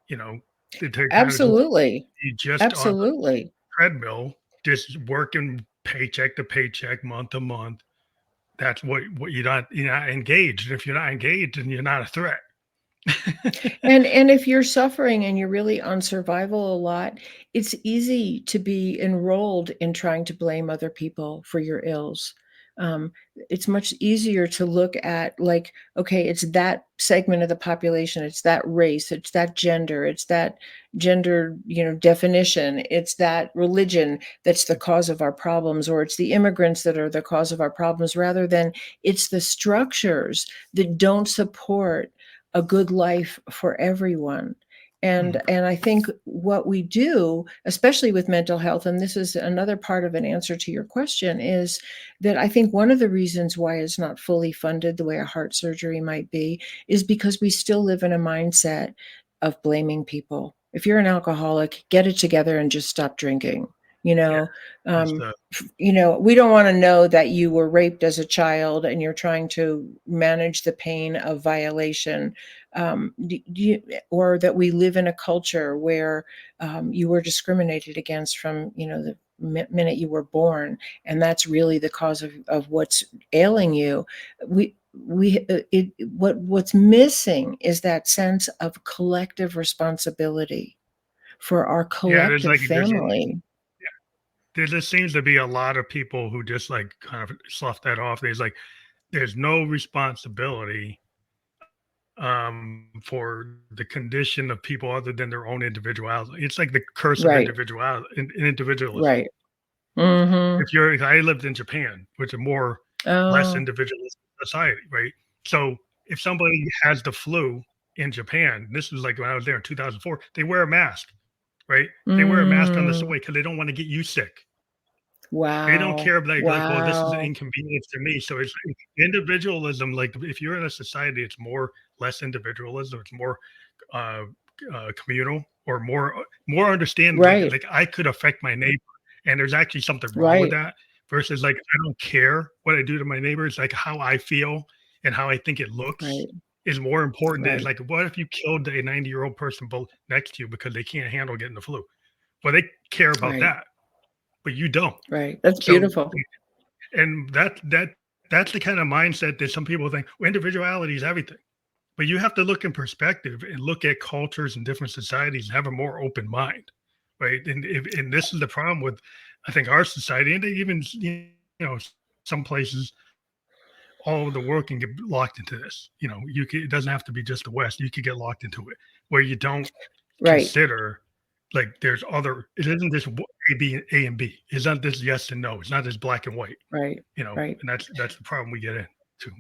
you know, to kind of just Absolutely. be just on the Absolutely. treadmill, just working paycheck to paycheck, month to month. That's what you're not engaged. And if you're not engaged, then you're not a threat. And if you're suffering and you're really on survival a lot, it's easy to be enrolled in trying to blame other people for your ills. It's much easier to look at like, okay, it's that segment of the population, it's that race, it's that gender, definition, it's that religion that's the cause of our problems, or it's the immigrants that are the cause of our problems, rather than it's the structures that don't support a good life for everyone. And Mhm. and I think what we do, especially with mental health, and this is another part of an answer to your question, is that I think one of the reasons why it's not fully funded the way a heart surgery might be is because we still live in a mindset of blaming people. If you're an alcoholic, get it together and just stop drinking. You Yeah, know, it's um, we don't want to know that you were raped as a child and you're trying to manage the pain of violation, or that we live in a culture where you were discriminated against from the minute you were born, and that's really the cause of what's ailing you. What's missing is that sense of collective responsibility for our yeah. collective family. There just seems to be a lot of people who just like kind of slough that off. There's no responsibility for the condition of people other than their own individuality. It's like the curse of Right, individualism. right. Mhm. If I lived in Japan, which is more less Oh. individualistic society, right? So if somebody has the flu in Japan, this was like when I was there in 2004, they wear a mask, right? They wear a mask on the Mm. subway because they don't want to get you sick. They don't Wow. care like, "Well, this is an Wow. inconvenience to me." So it's individualism, like, if you're in a society, it's more less individualism, it's more, uh, communal or more understanding, Right, like, I could affect my neighbor, and there's actually something wrong with right, that versus, like, I don't care what I do to my neighbors, like, how I feel and how I think it looks right, is more important than, right, like, what if you killed a 90-year-old person next to you because they can't handle getting the flu? Well, they care about right, that, but you don't. right. That's So beautiful. and that's the kind of mindset that some people think, well, individuality is everything. But you have to look in perspective and look at cultures and different societies and have a more open mind, right? And this is the problem with, I think, our society, and even know some places all over the world can get locked into this. It doesn't have to be just the West. You could get locked into it where you don't Right, consider like there's other. It isn't just A and B. It's not this yes and no. It's not this black and white. right, right. And that's the problem we get into.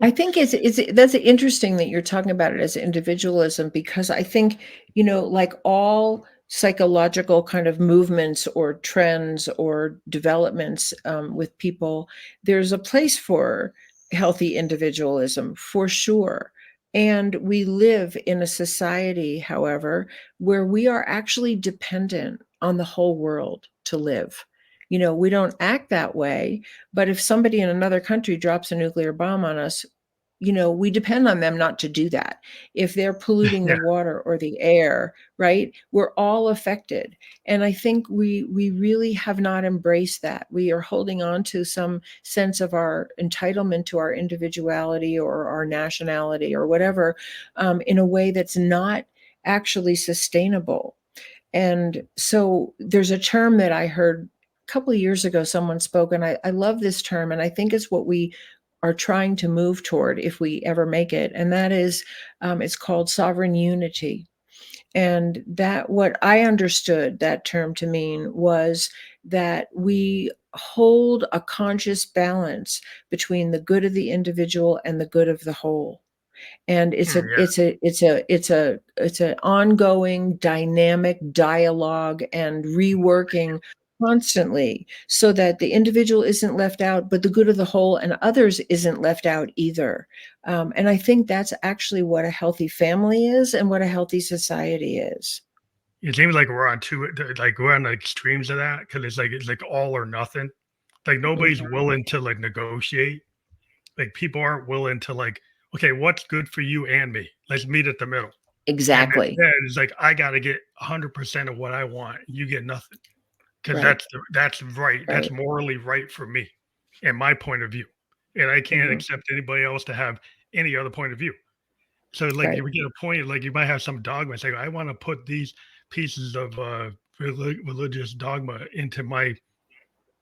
I think it's that's interesting that you're talking about it as individualism, because I think, like all psychological kind of movements or trends or developments, with people, there's a place for healthy individualism for sure. And we live in a society, however, where we are actually dependent on the whole world to live. We don't act that way, but if somebody in another country drops a nuclear bomb on us, we depend on them not to do that. If they're polluting the Yeah. water or the air, right, we're all affected. And I think we really have not embraced that. We are holding on to some sense of our entitlement to our individuality or our nationality or whatever, in a way that's not actually sustainable. And so there's a term that I heard a couple of years ago, someone spoke, and I love this term, and I think it's what we are trying to move toward if we ever make it. And that is, it's called sovereign unity. And that, what I understood that term to mean was that we hold a conscious balance between the good of the individual and the good of the whole. And it's a Yeah. it's a it's a it's a it's an ongoing dynamic dialogue and reworking constantly, so that the individual isn't left out, but the good of the whole and others isn't left out either. And I think that's actually what a healthy family is and what a healthy society is. It seems like we're on the extremes of that, because it's like all or nothing. Like nobody's Mhm. willing to like negotiate. Like people aren't willing to like, okay, what's good for you and me? Let's meet at the middle. And Exactly. then it's like I got to get 100% of what I want. You get nothing, because Right. that's right. That's Right. morally right for me, and my point of view. And I can't Mhm. accept anybody else to have any other point of view. So like Right. you would get a point, like you might have some dogma. Say, I want to put these pieces of religious dogma into my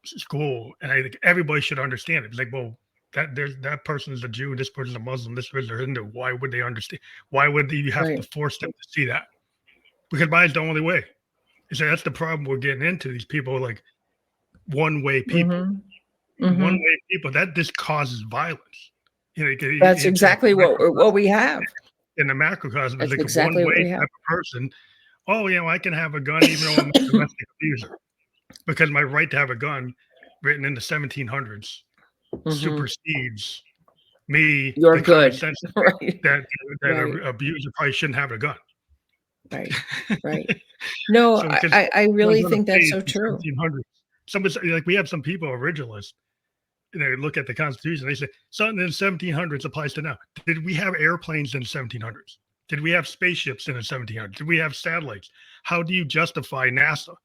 school, and I think everybody should understand it. It's like, well, that person is a Jew, this person is a Muslim, this person is a Hindu. Why would they understand? Why would you have to Right. force them to see that? Because mine is the only way. And so that's the problem we're getting into. These people like one way people, Mhm. one Mhm. way people. That just causes violence. That's It's in exactly what we have. the macrocosm. It's That's like a one exactly what way we have. type of person. Oh, I can have a gun even though I'm a domestic abuser, because my right to have a gun, written in the 1700s, Mhm. supersedes me, You're the common good. sense Right. that Right. an abuser probably shouldn't have a gun. Right. Right. No, So I because I I one's really on a think that's page so in true. 1700s. Somebody like we have some people originalists. They look at the Constitution. They say something in the 1700s applies to now. Did we have airplanes in the 1700s? Did we have spaceships in the 1700s? Did we have satellites? How do you justify NASA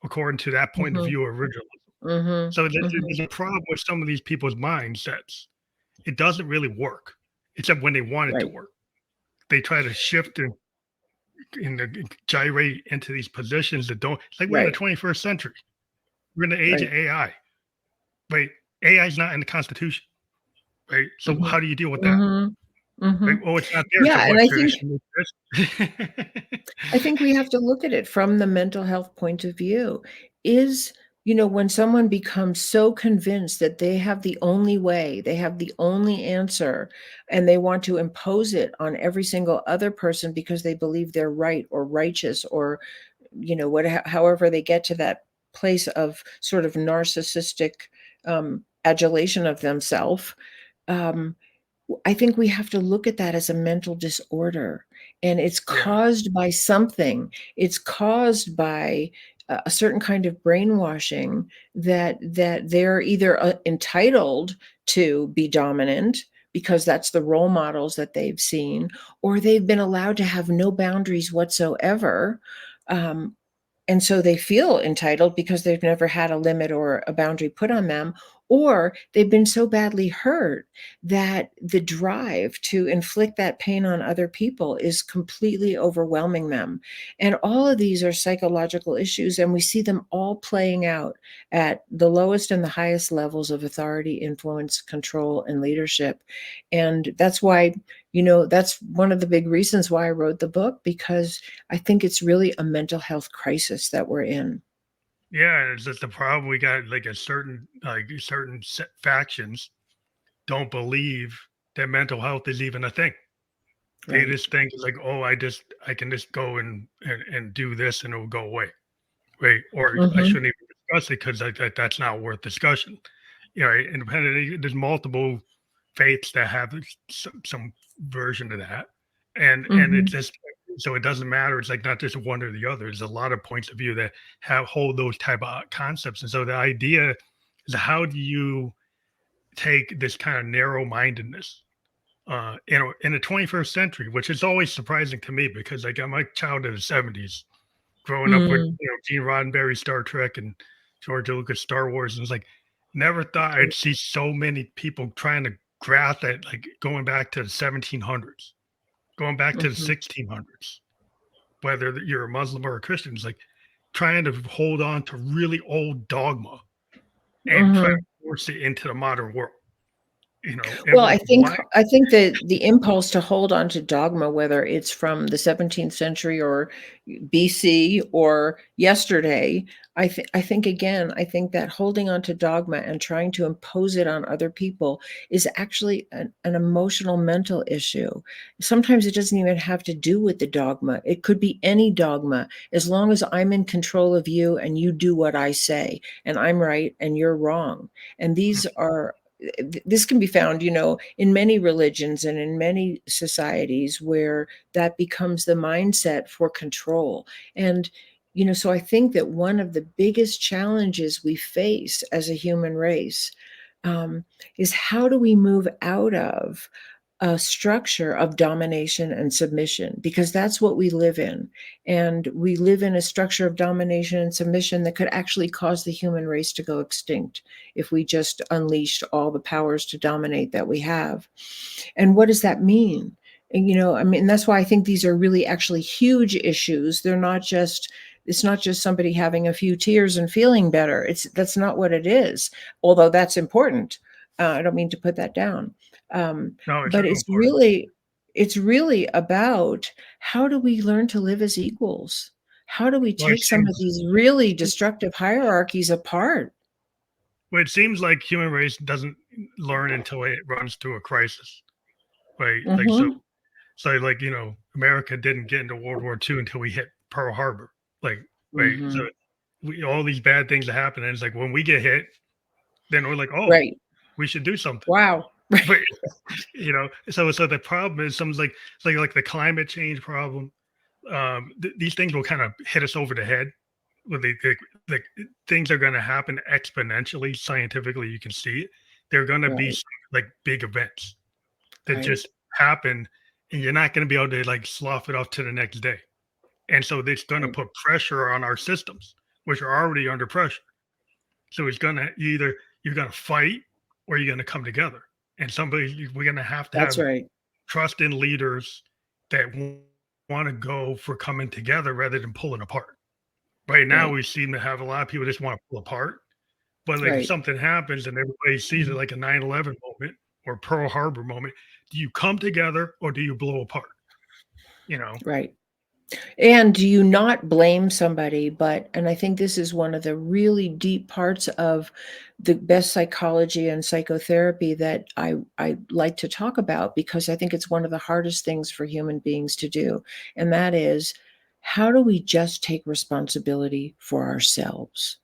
according to that point of Mhm. view originalism? Mhm. So there's Mhm. a problem with some of these people's mindsets. It doesn't really work, except when they want it to Right. work. They try to shift and gyrate into these positions that don't. It's like we're in the Right. 21st century. We're in the age of Right. AI. Right? AI is not in the Constitution. Right? So Mhm. how do you deal with that? Mhm. Right? Mhm. Oh, it's not there. So Yeah, and what? Tradition is this? I think we have to look at it from the mental health point of view. Is, when someone becomes so convinced that they have the only way, they have the only answer, and they want to impose it on every single other person because they believe they're right or righteous, or, however they get to that place of sort of narcissistic adulation of themselves. Um, I think we have to look at that as a mental disorder, and it's Yeah. caused by something. It's caused by a certain kind of brainwashing that they're either entitled to be dominant because that's the role models that they've seen, or they've been allowed to have no boundaries whatsoever. Um, and so they feel entitled because they've never had a limit or a boundary put on them, or they've been so badly hurt that the drive to inflict that pain on other people is completely overwhelming them. And all of these are psychological issues, and we see them all playing out at the lowest and the highest levels of authority, influence, control, and leadership. And that's why, that's one of the big reasons why I wrote the book, because I think it's really a mental health crisis that we're in. Yeah. It's just the problem. We got like certain factions don't believe that mental health is even a thing. They Right. just think it's like, oh, I can just go and do this and it will go away. Right. Or I Mhm. shouldn't even discuss it because that's not worth discussion. Independently, there's multiple faiths that have some version of that, and it's Mhm. just so it doesn't matter. It's like not just one or the other. There's a lot of points of view that have hold those type of concepts, and so the idea is how do you take this kind of narrow mindedness in the 21st century, which is always surprising to me because I got my childhood in the 70s, growing up with Mm, Gene Roddenberry Star Trek and George Lucas Star Wars, and it's like never thought I'd see so many people trying to grasp at like going back to the 1700s, going back to the mhm, 1600s, whether you're a Muslim or a Christian, it's like trying to hold on to really old dogma and try to mhm. force it into the modern world. And Well, like why? I think that the impulse to hold on to dogma, whether it's from the 17th century or BC or yesterday, I think again, I think that holding on to dogma and trying to impose it on other people is actually an emotional mental issue. Sometimes it doesn't even have to do with the dogma. It could be any dogma, as long as I'm in control of you and you do what I say, and I'm right and you're wrong. And these are this can be found, in many religions and in many societies where that becomes the mindset for control. And, so I think that one of the biggest challenges we face as a human race um, is how do we move out of a structure of domination and submission, because that's what we live in. And we live in a structure of domination and submission that could actually cause the human race to go extinct if we just unleashed all the powers to dominate that we have. And what does that mean? And, I mean, that's why I think these are really actually huge issues. It's not just somebody having a few tears and feeling better. That's not what it is, although that's important. I don't mean to put that down. Um, No, it's but real important. it's really about how do we learn to live as equals? How do we Well, it take some of seems these really destructive hierarchies apart? well, it seems like human race doesn't learn until it runs through a crisis, right? Like so, Mhm. so like America didn't get into World War II until we hit Pearl Harbor, like right. So Mhm. we all these bad things that happen, and it's like when we get hit, then we're like, oh, Right. we should do something. Wow. Right. But so the problem is something like it's like the climate change problem. These things will kind of hit us over the head. Well, the things are going to happen exponentially. Scientifically, you can see it. They're going to be Right. like big events that Right. just happen, and you're not going to be able to like slough it off to the next day. And so it's going to Right. put pressure on our systems, which are already under pressure. So it's going to either you're going to fight or you're going to come together. And we're going to That's have right. trust in leaders that want to go for coming together rather than pulling apart. Right now, Right. we seem to have a lot of people just want to pull apart. But like if Right. something happens and everybody sees it Mhm. like a 9/11 moment or Pearl Harbor moment, do you come together or do you blow apart? You know? Right. And do you not blame somebody, and I think this is one of the really deep parts of the best psychology and psychotherapy that I like to talk about, because I think it's one of the hardest things for human beings to do. And that is, how do we just take responsibility for ourselves?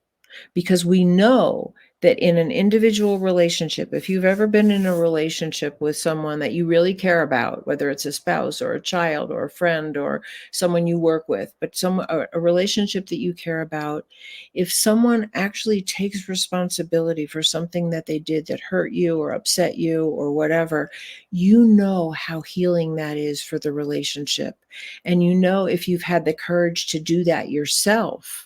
Because we know that in an individual relationship, if you've ever been in a relationship with someone that you really care about, whether it's a spouse or a child or a friend or someone you work with, but a relationship that you care about, if someone actually takes responsibility for something that they did that hurt you or upset you or whatever, you know how healing that is for the relationship. And you know, if you've had the courage to do that yourself,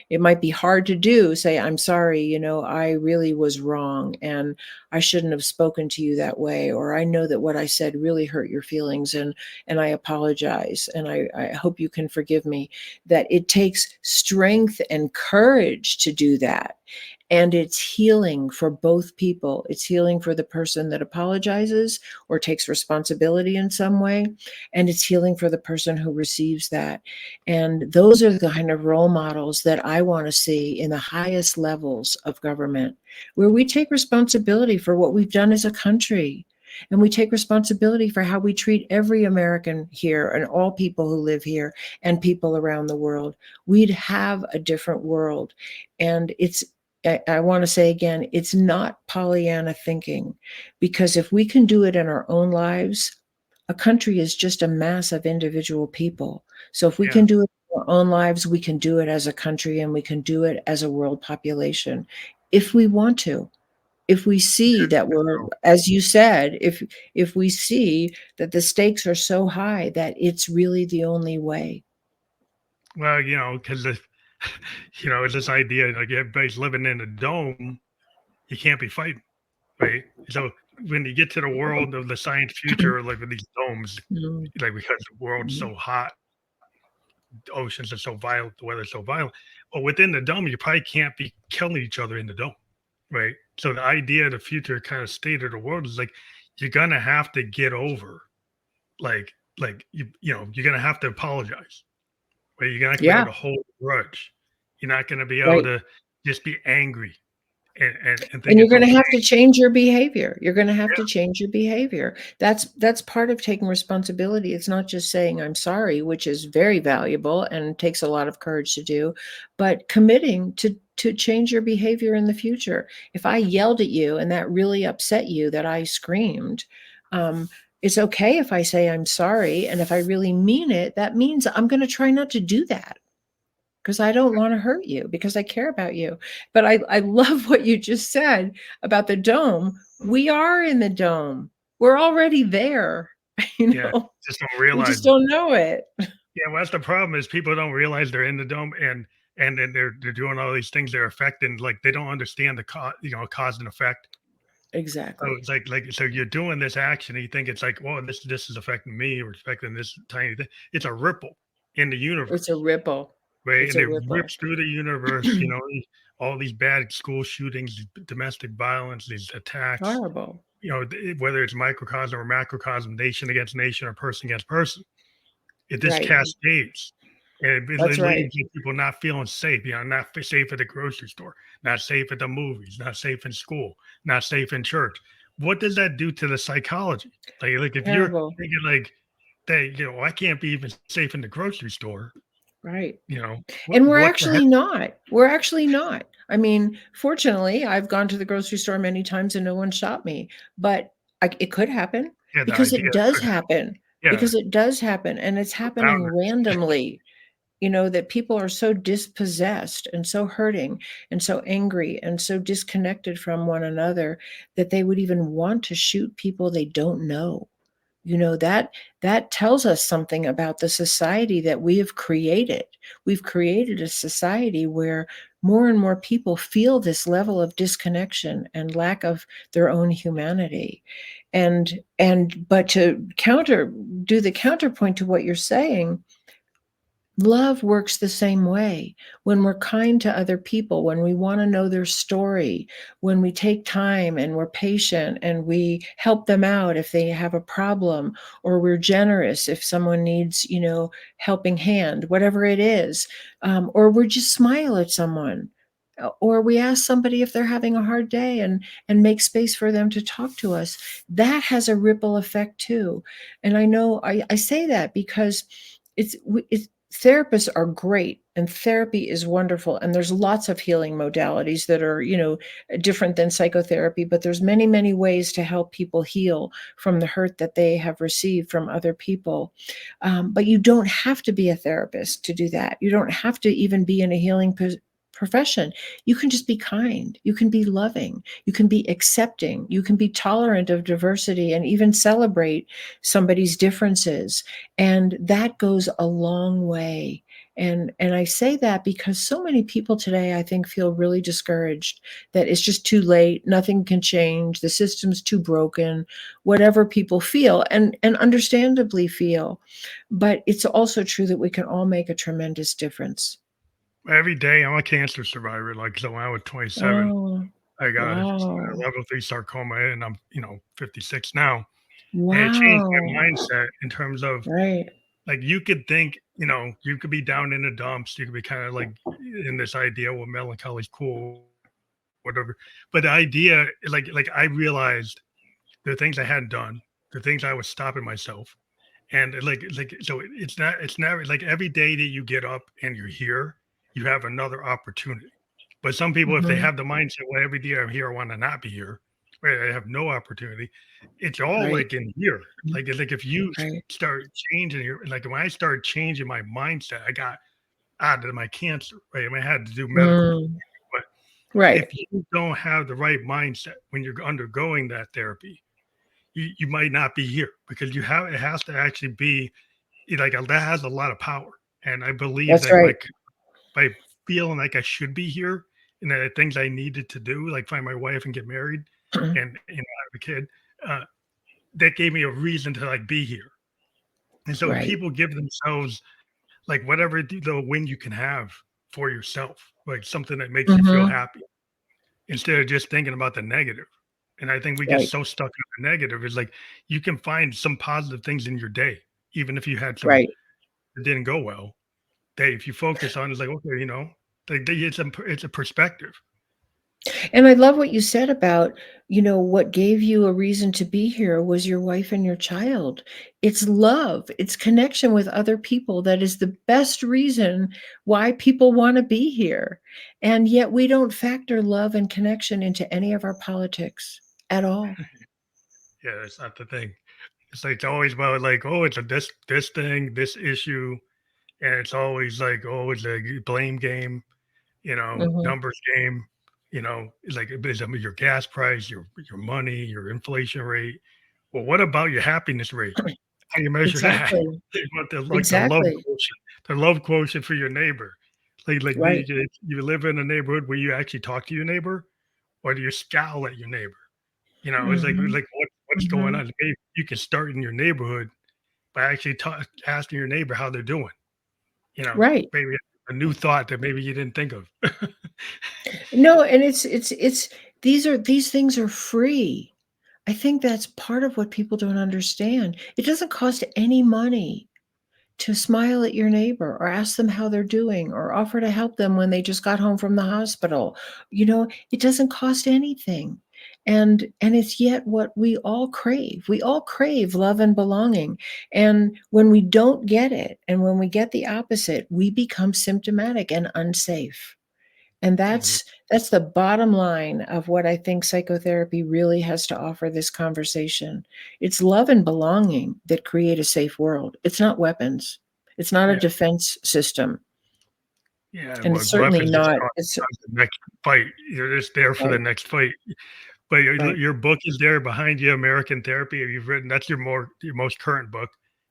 it might be hard to do, say, I'm sorry, I really was wrong and I shouldn't have spoken to you that way, or I know that what I said really hurt your feelings, and I apologize, and I hope you can forgive me. That it takes strength and courage to do that. And it's healing for both people. It's healing for the person that apologizes or takes responsibility in some way. And it's healing for the person who receives that. And those are the kind of role models that I want to see in the highest levels of government, where we take responsibility for what we've done as a country. And we take responsibility for how we treat every American here and all people who live here and people around the world. We'd have a different world. And I want to say again, it's not Pollyanna thinking, because if we can do it in our own lives, a country is just a mass of individual people. So if we Yeah. can do it in our own lives, we can do it as a country, and we can do it as a world population if we want to. if we see that we're, So, as you said, if we see that the stakes are so high that it's really the only way. well, because it's this idea like everybody's living in a dome, you can't be fighting, right? So when you get to the world of the science future, like with these domes, Mm, like because the world's mm. so hot, the oceans are so violent, the weather's so violent, but within the dome, you probably can't be killing each other in the dome, right? So the idea of the future kind of state of the world is like you're gonna have to get over, you're gonna have to apologize, right? You're not gonna be able Yeah, to hold a grudge. You're not gonna be able right. to just be angry and And think you're it's gonna okay. have to change your behavior. You're gonna have to Yeah, change your behavior. That's part of taking responsibility. It's not just saying, "I'm sorry," which is very valuable and takes a lot of courage to do, but committing to change your behavior in the future. If I yelled at you and that really upset you that I screamed, um, it's okay if I say, "I'm sorry," and if I really mean it, that means I'm gonna try not to do that. 'Cause I don't wanna hurt you, because I care about you. But I love what you just said about the dome. We are in the dome. We're already there, you yeah, know? just don't We realize just it. don't know it. Yeah, well, that's the problem is people don't realize they're in the dome and then they're doing all these things that are affecting like they don't understand the cause and effect. So Exactly. it's so you're doing this action and you think it's like, well, this is affecting me or affecting this tiny thing. It's a ripple in the It's a universe, ripple. right? It's And a it ripple. rips through the universe, all these bad school shootings, domestic violence, these attacks, Horrible. whether it's microcosm or macrocosm, nation against nation or person against person. It just Right. cascades, and it That's right. leads to people not feeling safe, not safe at the grocery store, not safe at the movies, not safe in school, not safe in church. What does that do to the psychology? If you're Terrible. thinking like that, I can't be even safe in the grocery store, Right. what And we're what the heck? actually not. We're actually not. I mean, fortunately, I've gone to the grocery store many times and no one shot me, but it could happen Yeah, the because it idea does could happen. happen, Yeah, because it does happen, and it's happening boundary. randomly, that people are so dispossessed and so hurting and so angry and so disconnected from one another that they would even want to shoot people they don't know. That tells us something about the society that we have created. We've created a society where more and more people feel this level of disconnection and lack of their own humanity. But to do the counterpoint to what you're saying, love works the same way. When we're kind to other people, when we want to know their story, when we take time and we're patient and we help them out if they have a problem, or we're generous if someone needs, helping hand, whatever it is, or we just smile at someone, or we ask somebody if they're having a hard day and make space for them to talk to us. That has a ripple effect too. And I know I say that because it's therapists are great and therapy is wonderful, and there's lots of healing modalities that are different than psychotherapy, but there's many ways to help people heal from the hurt that they have received from other people. But you don't have to be a therapist to do that. You don't have to even be in a healing profession. You can just be kind, you can be loving, you can be accepting, you can be tolerant of diversity and even celebrate somebody's differences, and that goes a long way. And I say that because so many people today, I think, feel really discouraged that it's just too late, nothing can change, the system's too broken, whatever people feel and understandably feel. But it's also true that we can all make a tremendous difference. Every day, I'm a cancer survivor. So when I was 27, Oh, I got a wow. level 3 sarcoma, and I'm 56 now. And it changed my Wow. mindset in terms of Right. like you could think, you could be down in the dumps, you could be kind of like in this idea, well, melancholy's cool, whatever. But the idea, I realized the things I hadn't done, the things I was stopping myself. And so it's never like every day that you get up and you're here, you have another opportunity. But some people, if they Mhm. have the mindset, well, every day I'm here, I want to not be here, right? I have no opportunity. It's all Right. like in here. If you Right. start changing your when I started changing my mindset, I got out of my cancer, right? I mean, I had to do medical, Mm. but Right. if you don't have the right mindset when you're undergoing that therapy, you might not be here because it has to actually be like that has a lot of power. And I believe That's that right. by feeling like I should be here and the things I needed to do, like find my wife and get married and have a kid, uh, that gave me a reason to like be here. And so Right. people give themselves like whatever the win you can have for yourself, like something that makes you feel Mhm. happy instead of just thinking about the negative. And I think we get Right. so stuck in the negative. Is like you can find some positive things in your day, even if you had some Right. that didn't go well. That if you focus on, it's like okay, it's a perspective. And I love what you said about, what gave you a reason to be here was your wife and your child. It's love, it's connection with other people that is the best reason why people want to be here. And yet we don't factor love and connection into any of our politics at all. Yeah, that's not the thing. It's like it's always about like oh, it's a this thing, this issue, and it's always like oh, it's a blame game. Mhm. Numbers game. It's like it's your gas price, your money, your inflation rate. Well, what about your happiness rate? How you measure that? Exactly. You want the love Exactly. quotient, the love quotient for your neighbor. Like do Right. you live in a neighborhood where you actually talk to your neighbor, or do you scowl at your neighbor? It's Mhm. like what's going Mhm. on? Maybe you can start in your neighborhood by actually asking your neighbor how they're doing. Right. Maybe a new thought that maybe you didn't think of. No, and it's these things are free. I think that's part of what people don't understand. It doesn't cost any money to smile at your neighbor or ask them how they're doing or offer to help them when they just got home from the hospital. It doesn't cost anything. And it's yet what we all crave. We all crave love and belonging. And when we don't get it and when we get the opposite, we become symptomatic and unsafe. And Mhm. that's the bottom line of what I think psychotherapy really has to offer this conversation. It's love and belonging that create a safe world. It's not weapons. It's not a Yeah. defense system. Yeah, And well, it's certainly weapons just not it's cause the next fight. You're just there for the right, next fight. But right, your book is there behind you, American Therapy. You've written that's your most current book.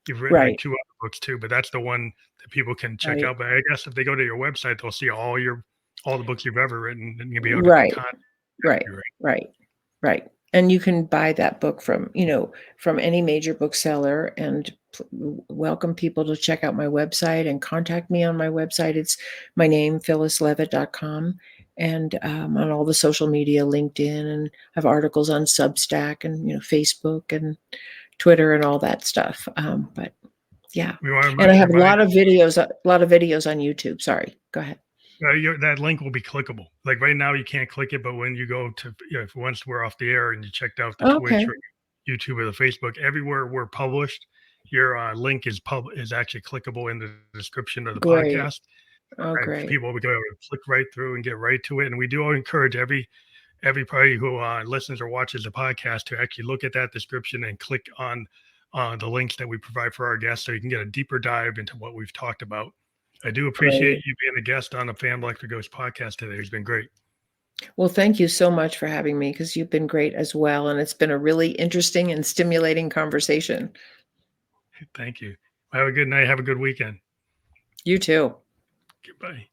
You've written like right, 2 other books too, but that's the one that people can check right, out. But I guess if they go to your website, they'll see all the books you've ever written, and you'll be able to right, contact right, you, right? right, right. And you can buy that book from any major bookseller and welcome people to check out my website and contact me on my website. It's my name, phyllisleavitt.com, and on all the social media, LinkedIn, and I have articles on Substack and Facebook and Twitter and all that stuff. But yeah, We wanna and I have a remind lot of videos on YouTube. Sorry, go ahead. that link will be clickable. Like right now, you can't click it, but when you go to, if once we're off the air and you checked out the Twitch Okay, or YouTube or the Facebook, everywhere we're published, your link is actually clickable in the description of the great. podcast. Oh, Right, great. people will be able to click right through and get right to it. And we do encourage everybody who listens or watches the podcast to actually look at that description and click on the links that we provide for our guests, so you can get a deeper dive into what we've talked about. I do appreciate Great. you being a guest on the Family After Ghost podcast today. It's been great. Well, thank you so much for having me because you've been great as well. And it's been a really interesting and stimulating conversation. Thank you. Have a good night. Have a good weekend. You too. Goodbye.